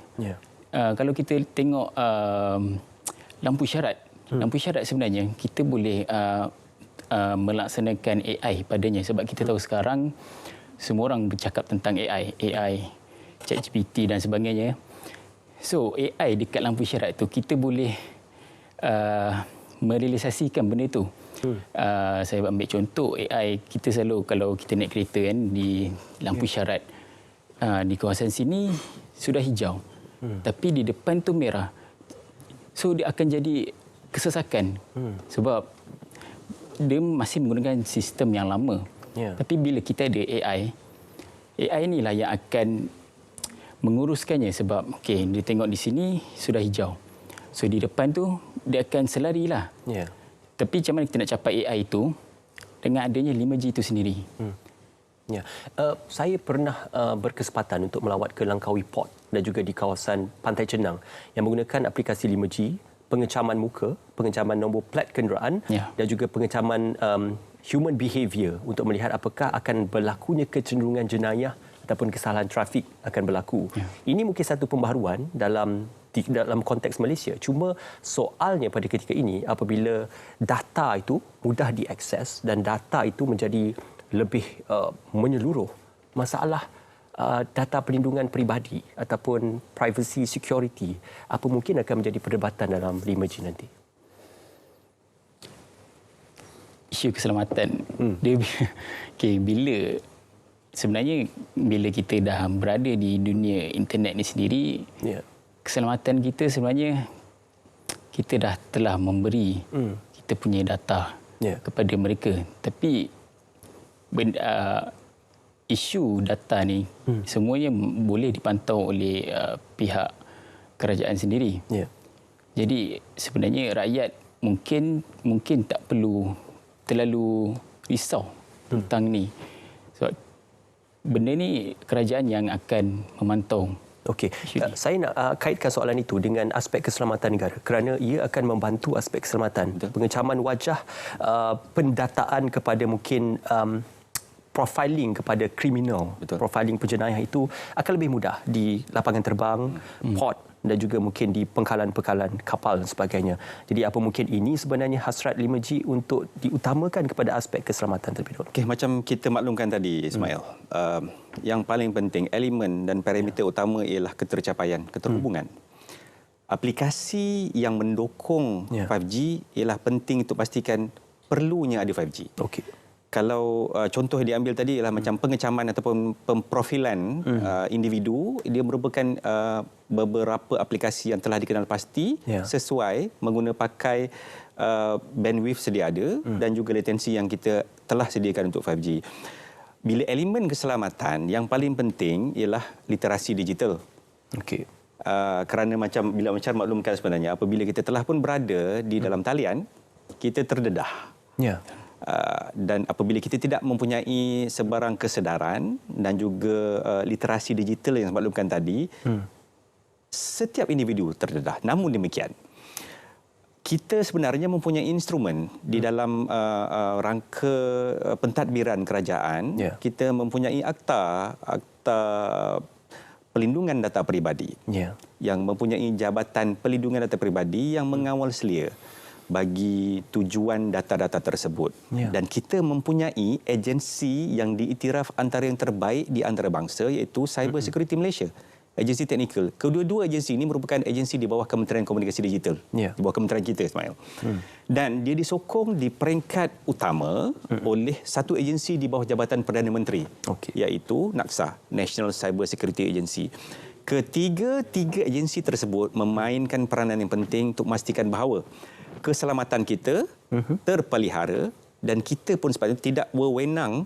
Kalau kita tengok lampu isyarat, lampu isyarat sebenarnya kita boleh melaksanakan AI padanya sebab kita tahu sekarang semua orang bercakap tentang AI, ChatGPT dan sebagainya. So AI dekat lampu isyarat tu kita boleh merealisasikan benda itu. Saya ambil contoh AI, kita selalu kalau kita naik kereta kan di lampu isyarat di kawasan sini sudah hijau. tapi di depan tu merah. So dia akan jadi kesesakan sebab dia masih menggunakan sistem yang lama. Tapi bila kita ada AI inilah yang akan menguruskannya sebab dia tengok di sini sudah hijau. So di depan tu dia akan selarilah. Tapi macam mana kita nak capai AI itu dengan adanya 5G itu sendiri? Saya pernah berkesempatan untuk melawat ke Langkawi Port dan juga di kawasan Pantai Cenang yang menggunakan aplikasi 5G, pengecaman muka, pengecaman nombor plat kenderaan dan juga pengecaman human behaviour untuk melihat apakah akan berlakunya kecenderungan jenayah ataupun kesalahan trafik akan berlaku. Ini mungkin satu pembaharuan dalam konteks Malaysia. Cuma soalnya pada ketika ini apabila data itu mudah diakses dan data itu menjadi lebih menyeluruh, masalah data perlindungan peribadi ataupun privacy security apa mungkin akan menjadi perdebatan dalam 5G nanti? Isu keselamatan. Bila sebenarnya bila kita dah berada di dunia internet ni sendiri, keselamatan kita sebenarnya kita dah telah memberi kita punya data kepada mereka. Tapi isu data ni semuanya boleh dipantau oleh pihak kerajaan sendiri. Jadi sebenarnya rakyat mungkin tak perlu terlalu risau tentang ni. Sebab benda ni kerajaan yang akan memantau. Okey, saya nak kaitkan soalan itu dengan aspek keselamatan negara kerana ia akan membantu aspek keselamatan. Pengecaman wajah, pendataan kepada mungkin profiling kepada kriminal, profiling penjenayah itu akan lebih mudah di lapangan terbang, port dan juga mungkin di pengkalan-pengkalan kapal dan sebagainya. Jadi apa mungkin ini sebenarnya hasrat 5G untuk diutamakan kepada aspek keselamatan terlebih dahulu? Okey, macam kita maklumkan tadi Ismail, yang paling penting elemen dan parameter utama ialah ketercapaian, keterhubungan. Aplikasi yang mendukung 5G ialah penting untuk pastikan perlunya ada 5G. Okey. Kalau contoh yang diambil tadi ialah macam pengecaman ataupun pemprofilan individu, dia merupakan beberapa aplikasi yang telah dikenal pasti sesuai mengguna pakai bandwidth sedia ada dan juga latensi yang kita telah sediakan untuk 5G. Bila elemen keselamatan yang paling penting ialah literasi digital. Okey. Kerana bila macam maklumkan sebenarnya apabila kita telah pun berada di dalam talian, kita terdedah. Dan apabila kita tidak mempunyai sebarang kesedaran dan juga literasi digital yang maklumkan tadi, setiap individu terdedah. Namun demikian, kita sebenarnya mempunyai instrumen di dalam rangka pentadbiran kerajaan. Kita mempunyai akta pelindungan data peribadi yang mempunyai Jabatan Pelindungan Data Peribadi yang mengawal selia bagi tujuan data-data tersebut. Dan kita mempunyai agensi yang diiktiraf antara yang terbaik di antarabangsa iaitu Cyber Security Malaysia, agensi teknikal. Kedua-dua agensi ini merupakan agensi di bawah Kementerian Komunikasi Digital, di bawah kementerian kita, Ismail. Dan dia disokong di peringkat utama oleh satu agensi di bawah Jabatan Perdana Menteri, iaitu NACSA, National Cyber Security Agency. Tiga agensi tersebut memainkan peranan yang penting untuk memastikan bahawa keselamatan kita terpelihara dan kita pun sepatutnya tidak berwenang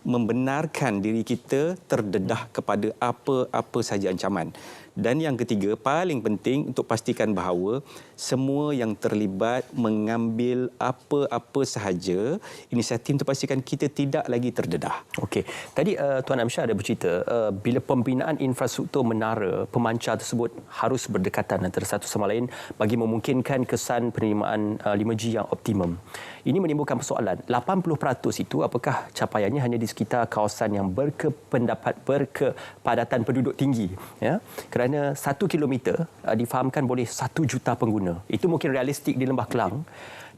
membenarkan diri kita terdedah kepada apa-apa sahaja ancaman. Dan yang ketiga, paling penting untuk pastikan bahawa semua yang terlibat mengambil apa-apa sahaja inisiatif untuk pastikan kita tidak lagi terdedah. Okey. Tadi Tuan Amsyar ada bercerita bila pembinaan infrastruktur menara pemancar tersebut harus berdekatan antara satu sama lain bagi memungkinkan kesan penerimaan 5G yang optimum. Ini menimbulkan persoalan. 80% itu apakah capaiannya hanya di sekitar kawasan yang berkepadatan penduduk tinggi, ya? Kerana 1 kilometer difahamkan boleh 1 juta pengguna. Itu mungkin realistik di Lembah Kelang.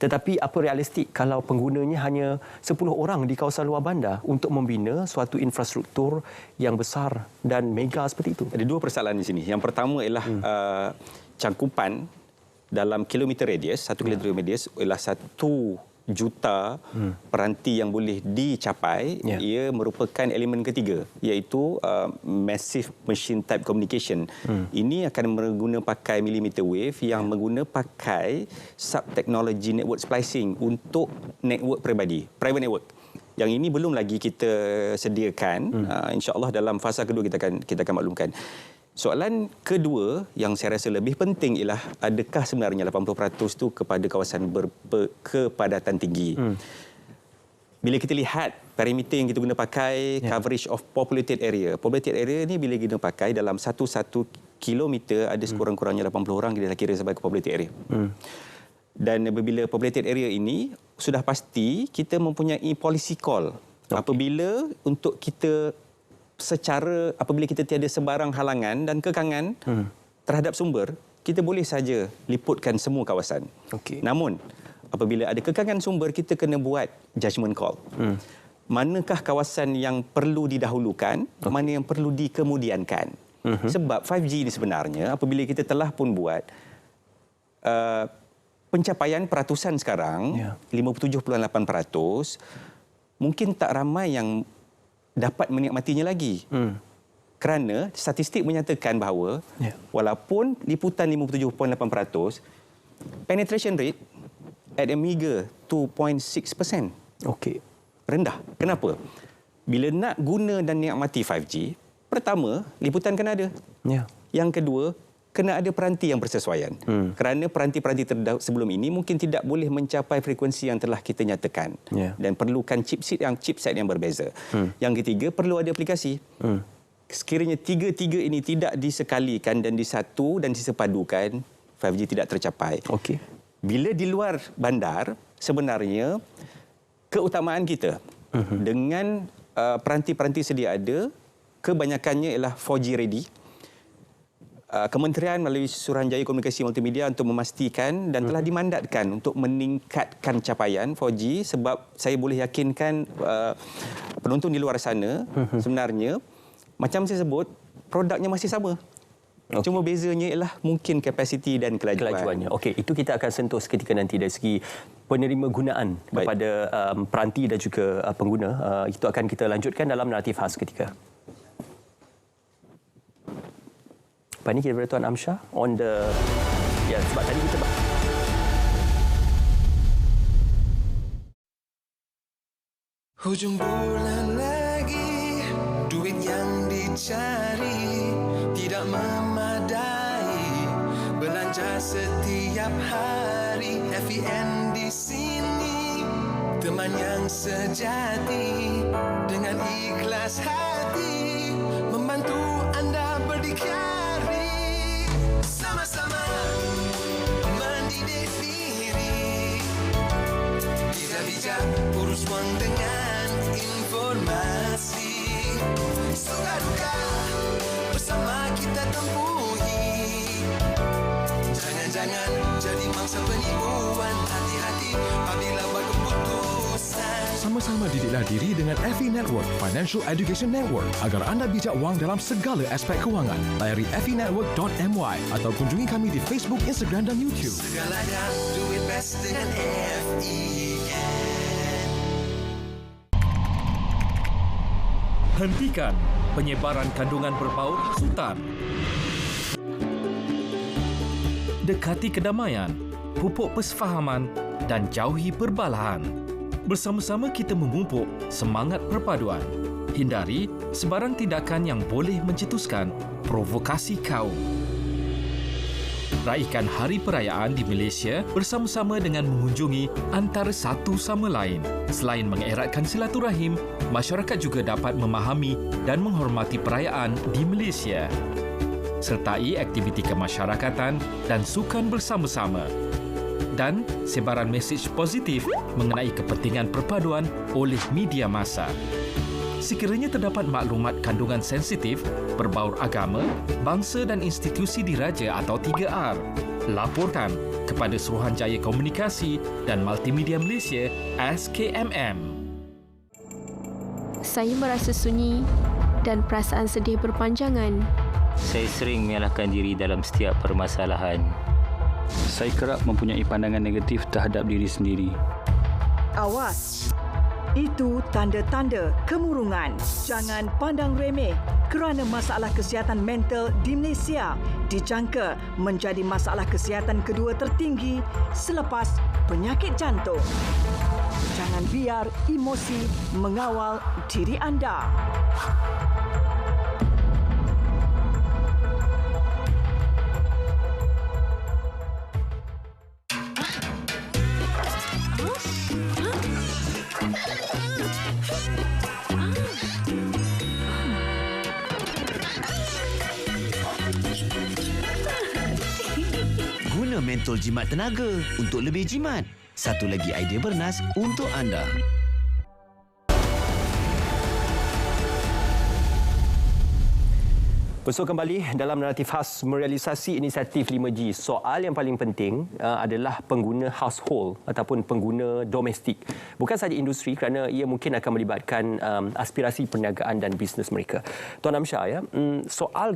Tetapi apa realistik kalau penggunanya hanya 10 orang di kawasan luar bandar untuk membina suatu infrastruktur yang besar dan mega seperti itu? Ada dua persoalan di sini. Yang pertama ialah cangkupan dalam kilometer radius, 1 kilometer radius ialah 1 juta peranti yang boleh dicapai, ia merupakan elemen ketiga, iaitu massive machine type communication. Ini akan mengguna pakai millimeter wave yang mengguna pakai sub-technology network splicing untuk network peribadi, private network. Yang ini belum lagi kita sediakan. InsyaAllah dalam fasa kedua kita akan maklumkan. Soalan kedua yang saya rasa lebih penting ialah adakah sebenarnya 80% itu kepada kawasan berkepadatan tinggi. Bila kita lihat perimeter yang kita guna pakai, coverage of populated area. Populated area ni bila kita pakai dalam satu kilometer ada sekurang-kurangnya 80 orang kita kira sebagai populated area. Dan apabila populated area ini sudah pasti kita mempunyai policy call. Apabila untuk kita apabila kita tiada sebarang halangan dan kekangan terhadap sumber, kita boleh saja liputkan semua kawasan. Namun, apabila ada kekangan sumber, kita kena buat judgement call. Manakah kawasan yang perlu didahulukan, mana yang perlu dikemudiankan. Sebab 5G ini sebenarnya, apabila kita telah pun buat pencapaian peratusan sekarang, 57.8%, mungkin tak ramai yang dapat menikmatinya lagi. Kerana statistik menyatakan bahawa walaupun liputan 57.8%, penetration rate at a meager 2.6%. Rendah. Kenapa? Bila nak guna dan nikmati 5G, pertama, liputan kena ada. Yang kedua, kena ada peranti yang bersesuaian. Kerana peranti-peranti sebelum ini mungkin tidak boleh mencapai frekuensi yang telah kita nyatakan. Dan perlukan chipset yang berbeza. Yang ketiga, perlu ada aplikasi. Sekiranya tiga-tiga ini tidak disekalikan dan disatu dan disepadukan, 5G tidak tercapai. Bila di luar bandar, sebenarnya keutamaan kita dengan peranti-peranti sedia ada, kebanyakannya ialah 4G ready. Kementerian melalui Suruhanjaya Komunikasi Multimedia untuk memastikan dan telah dimandatkan untuk meningkatkan capaian 4G, sebab saya boleh yakinkan penonton di luar sana sebenarnya macam saya sebut, produknya masih sama. Cuma bezanya ialah mungkin kapasiti dan kelajuannya. Itu kita akan sentuh seketika nanti dari segi penerima gunaan kepada peranti dan juga pengguna. Itu akan kita lanjutkan dalam naratif khas ketika. Lepas ni kita berada Tuan Amsyah on the... sebab tadi kita... Hujung bulan lagi, duit yang dicari tidak memadai. Belanja setiap hari, FEN di sini. Teman yang sejati, dengan ikhlas hati, membantu anda berdikari. Sama-sama mendidik diri, bijak-bijak urus wang dengan informasi. Suka duka bersama kita tempuhi. Jangan-jangan jadi mangsa penipuan. Hati-hati apabila buat keputusan. Sama-sama didiklah diri dengan FE Network Financial Education Network agar anda bijak wang dalam segala aspek kewangan. Layari fenetwork.my atau kunjungi kami di Facebook, Instagram dan YouTube. Segalanya duit best dengan FEN. Hentikan penyebaran kandungan berbau hasutan. Dekati kedamaian, pupuk persefahaman dan jauhi perbalahan. Bersama-sama kita memupuk semangat perpaduan. Hindari sebarang tindakan yang boleh mencetuskan provokasi kaum. Raikan hari perayaan di Malaysia bersama-sama dengan mengunjungi antara satu sama lain. Selain mengeratkan silaturahim, masyarakat juga dapat memahami dan menghormati perayaan di Malaysia. Sertai aktiviti kemasyarakatan dan sukan bersama-sama. Dan sebaran mesej positif mengenai kepentingan perpaduan oleh media massa. Sekiranya terdapat maklumat kandungan sensitif, berbaur agama, bangsa dan institusi diraja atau 3R, laporkan kepada Suruhanjaya Komunikasi dan Multimedia Malaysia SKMM. Saya merasa sunyi dan perasaan sedih berpanjangan. Saya sering menyalahkan diri dalam setiap permasalahan. Saya kerap mempunyai pandangan negatif terhadap diri sendiri. Awas. Itu tanda-tanda kemurungan. Jangan pandang remeh kerana masalah kesihatan mental di Malaysia dijangka menjadi masalah kesihatan kedua tertinggi selepas penyakit jantung. Jangan biar emosi mengawal diri anda. Guna mentol jimat tenaga untuk lebih jimat. Satu lagi idea bernas untuk anda. Bersua kembali dalam naratif khas merealisasi inisiatif 5G. Soal yang paling penting adalah pengguna household ataupun pengguna domestik. Bukan sahaja industri kerana ia mungkin akan melibatkan aspirasi perniagaan dan bisnes mereka. Tuan Amsyar, ya, soal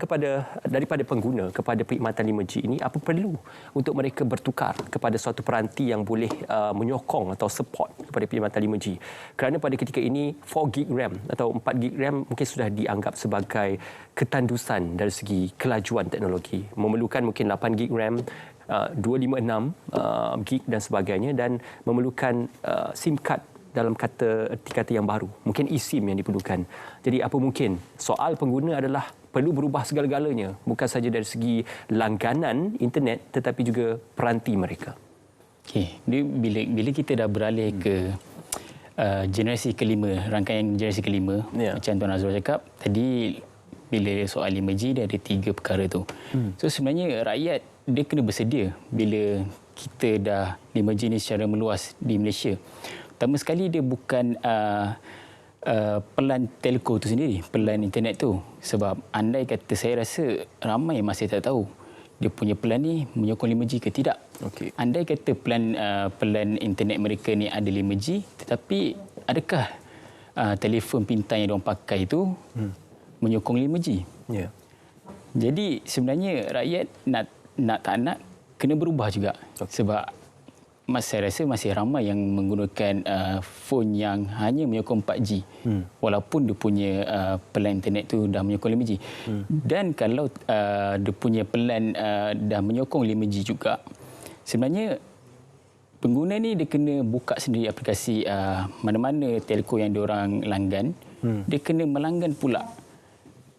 daripada pengguna kepada perkhidmatan 5G ini, apa perlu untuk mereka bertukar kepada suatu peranti yang boleh menyokong atau support kepada perkhidmatan 5G? Kerana pada ketika ini 4GB RAM atau 4GB RAM mungkin sudah dianggap sebagai ketandusan dari segi kelajuan teknologi. Memerlukan mungkin 8GB RAM, 256 gig dan sebagainya, dan memerlukan SIM card dalam kata yang baru. Mungkin eSIM yang diperlukan. Jadi apa mungkin soal pengguna adalah perlu berubah segala-galanya, bukan saja dari segi langganan internet tetapi juga peranti mereka. Okey, bila kita dah beralih ke generasi kelima, rangkaian generasi kelima, macam Tuan Azrul cakap tadi, bila soal 5G dia ada 3 perkara tu. So sebenarnya rakyat dia kena bersedia bila kita dah 5G ni secara meluas di Malaysia. Pertama sekali dia bukan pelan telco tu sendiri, pelan internet tu. Sebab andai kata, saya rasa ramai masih tak tahu dia punya pelan ni menyokong 5G ke tidak. Okay. Andai kata pelan internet mereka ni ada 5G, tetapi adakah telefon pintar yang diorang pakai tu menyokong 5G? Yeah. Jadi sebenarnya rakyat nak tak nak kena berubah juga. Okay. Sebab saya rasa masih ramai yang menggunakan phone yang hanya menyokong 4G. Walaupun dia punya pelan internet tu dah menyokong 5G. Dan kalau dia punya pelan dah menyokong 5G juga, sebenarnya pengguna ni dia kena buka sendiri aplikasi mana-mana telco yang diorang langgan. Dia kena melanggan pula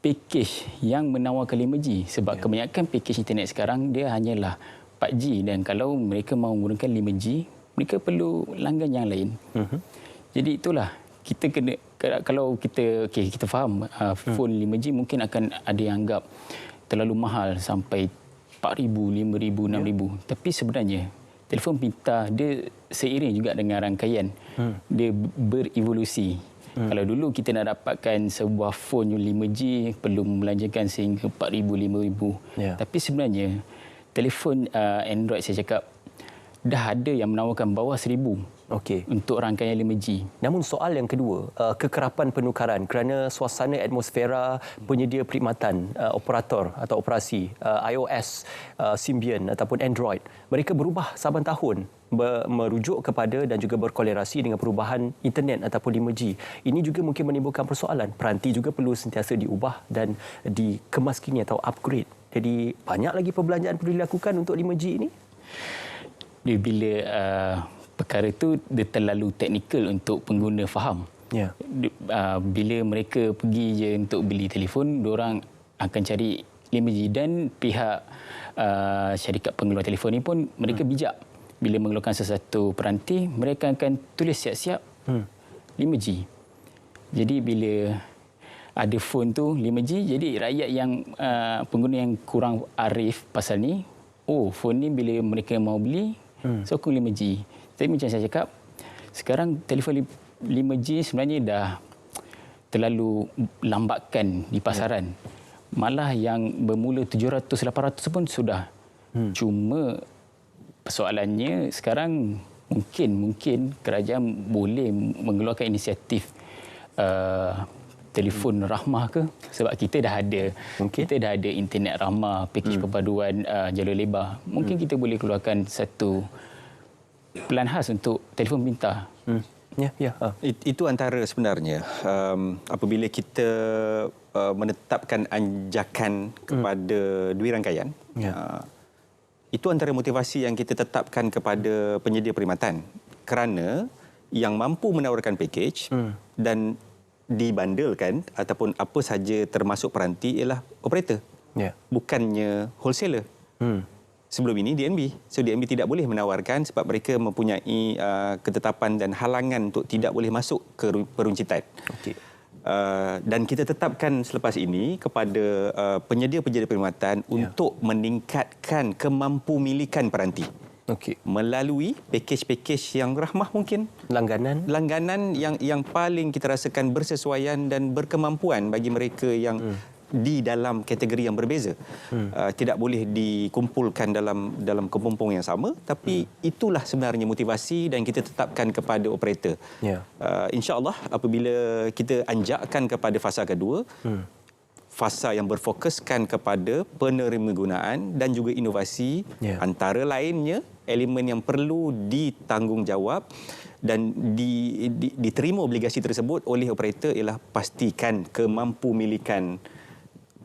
pakej yang menawarkan 5G. Sebab kebanyakan pakej internet sekarang dia hanyalah 4G, dan kalau mereka mahu menggunakan 5G, mereka perlu langgan yang lain. Jadi itulah, kita kena, kalau kita faham phone 5G mungkin akan ada yang anggap terlalu mahal sampai 4,000, 5,000, 6,000. Tapi sebenarnya telefon pintar dia seiring juga dengan rangkaian. Dia berevolusi. Kalau dulu kita nak dapatkan sebuah phone 5G perlu membelanjakan sehingga 4,000, 5,000. Tapi sebenarnya telefon Android saya cakap dah ada yang menawarkan bawah 1,000 untuk rangkaian 5G. Namun soal yang kedua, kekerapan penukaran kerana suasana atmosfera penyedia perkhidmatan operator atau operasi iOS, Symbian ataupun Android, mereka berubah saban tahun merujuk kepada dan juga berkolerasi dengan perubahan internet ataupun 5G. Ini juga mungkin menimbulkan persoalan. Peranti juga perlu sentiasa diubah dan dikemaskini atau upgrade. Jadi banyak lagi perbelanjaan perlu dilakukan untuk 5G ini. Bila perkara itu dia terlalu teknikal untuk pengguna faham. Bila mereka pergi je untuk beli telefon, diorang akan cari 5G, dan pihak syarikat pengeluar telefon ni pun mereka bijak. Bila mengeluarkan sesuatu peranti, mereka akan tulis siap-siap 5G. Jadi bila ada phone tu 5G, jadi rakyat yang pengguna yang kurang arif pasal ni, phone ni bila mereka mau beli sokong 5G. Tapi macam saya cakap, sekarang telefon 5G sebenarnya dah terlalu lambatkan di pasaran. Malah yang bermula 700-800 pun sudah. Cuma persoalannya sekarang mungkin kerajaan boleh mengeluarkan inisiatif telefon rahmah ke, sebab kita dah ada internet rahmah, pakej perpaduan jalur lebar. Mungkin kita boleh keluarkan satu pelan khas untuk telefon pintar Itu antara sebenarnya apabila kita menetapkan anjakan kepada dua rangkaian. Itu antara motivasi yang kita tetapkan kepada penyedia perkhidmatan, kerana yang mampu menawarkan pakej dan dibandalkan ataupun apa saja termasuk peranti ialah operator, bukannya wholesaler. Sebelum ini DNB. So DNB tidak boleh menawarkan sebab mereka mempunyai ketetapan dan halangan untuk tidak boleh masuk ke peruncitan. Dan kita tetapkan selepas ini kepada penyedia-penyedia perkhidmatan untuk meningkatkan kemampumilikan peranti. Melalui pakej-pakej yang rahmah mungkin. Langganan yang paling kita rasakan bersesuaian dan berkemampuan bagi mereka yang di dalam kategori yang berbeza. Tidak boleh dikumpulkan dalam kepompong yang sama, tapi itulah sebenarnya motivasi dan kita tetapkan kepada operator. InsyaAllah apabila kita anjakkan kepada fasa kedua, fasa yang berfokuskan kepada penerima gunaan dan juga inovasi, antara lainnya elemen yang perlu ditanggungjawab dan diterima obligasi tersebut oleh operator ialah pastikan kemampumilikan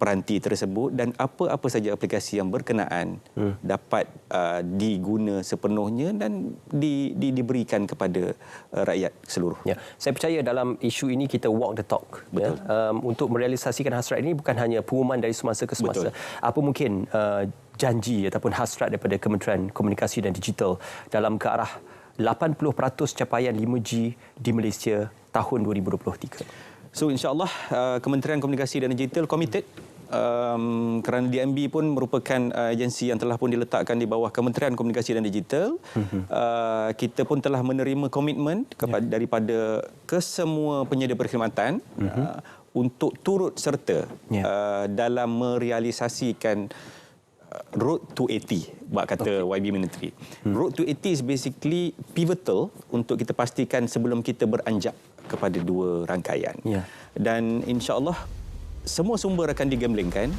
peranti tersebut dan apa-apa saja aplikasi yang berkenaan dapat diguna sepenuhnya dan diberikan kepada rakyat seluruh. Saya percaya dalam isu ini kita walk the talk. Untuk merealisasikan hasrat ini bukan hanya pengumuman dari semasa ke semasa. Apa mungkin janji ataupun hasrat daripada Kementerian Komunikasi dan Digital dalam ke arah 80% capaian 5G di Malaysia tahun 2023? So insyaAllah Kementerian Komunikasi dan Digital committed, kerana DNB pun merupakan agensi yang telah pun diletakkan di bawah Kementerian Komunikasi dan Digital. Kita pun telah menerima komitmen daripada kesemua penyedia perkhidmatan untuk turut serta dalam merealisasikan Road to 80, bak kata YB Ministry. Road to 80 is basically pivotal untuk kita pastikan sebelum kita beranjak kepada dua rangkaian. Dan insya-Allah semua sumber akan digemblengkan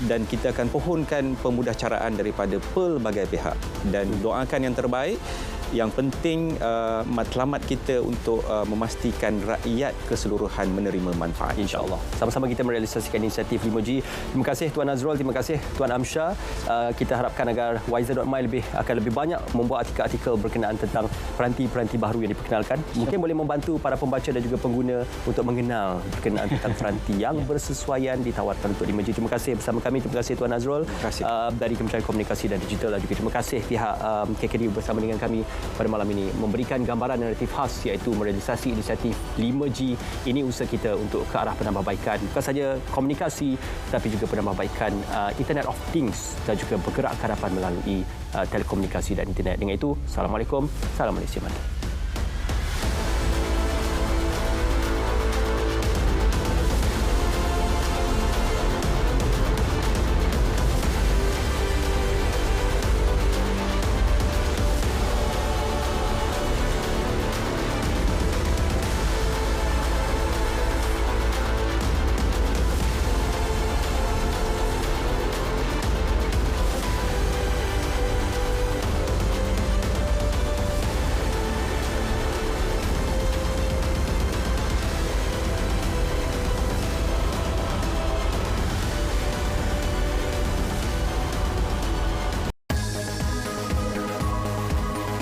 dan kita akan pohonkan pemudahcaraan daripada pelbagai pihak dan doakan yang terbaik. Yang penting matlamat kita untuk memastikan rakyat keseluruhan menerima manfaat, insya-Allah. Sama-sama kita merealisasikan inisiatif 5G. Terima kasih Tuan Nazrul, terima kasih Tuan Amsyar. Kita harapkan agar Wiser.my akan lebih banyak membuat artikel-artikel berkenaan tentang peranti-peranti baru yang diperkenalkan. Mungkin boleh membantu para pembaca dan juga pengguna untuk mengenal berkenaan tentang peranti yang bersesuaian ditawarkan untuk 5G. Terima kasih bersama kami. Terima kasih Tuan Nazrul dari Kementerian Komunikasi dan Digital, dan juga terima kasih pihak KKD bersama dengan kami pada malam ini memberikan gambaran naratif khas iaitu merealisasi inisiatif 5G. Ini usaha kita untuk ke arah penambahbaikan bukan saja komunikasi tapi juga penambahbaikan Internet of Things dan juga bergerak ke hadapan melalui telekomunikasi dan internet. Dengan itu, Assalamualaikum, salam Malaysia Mantap.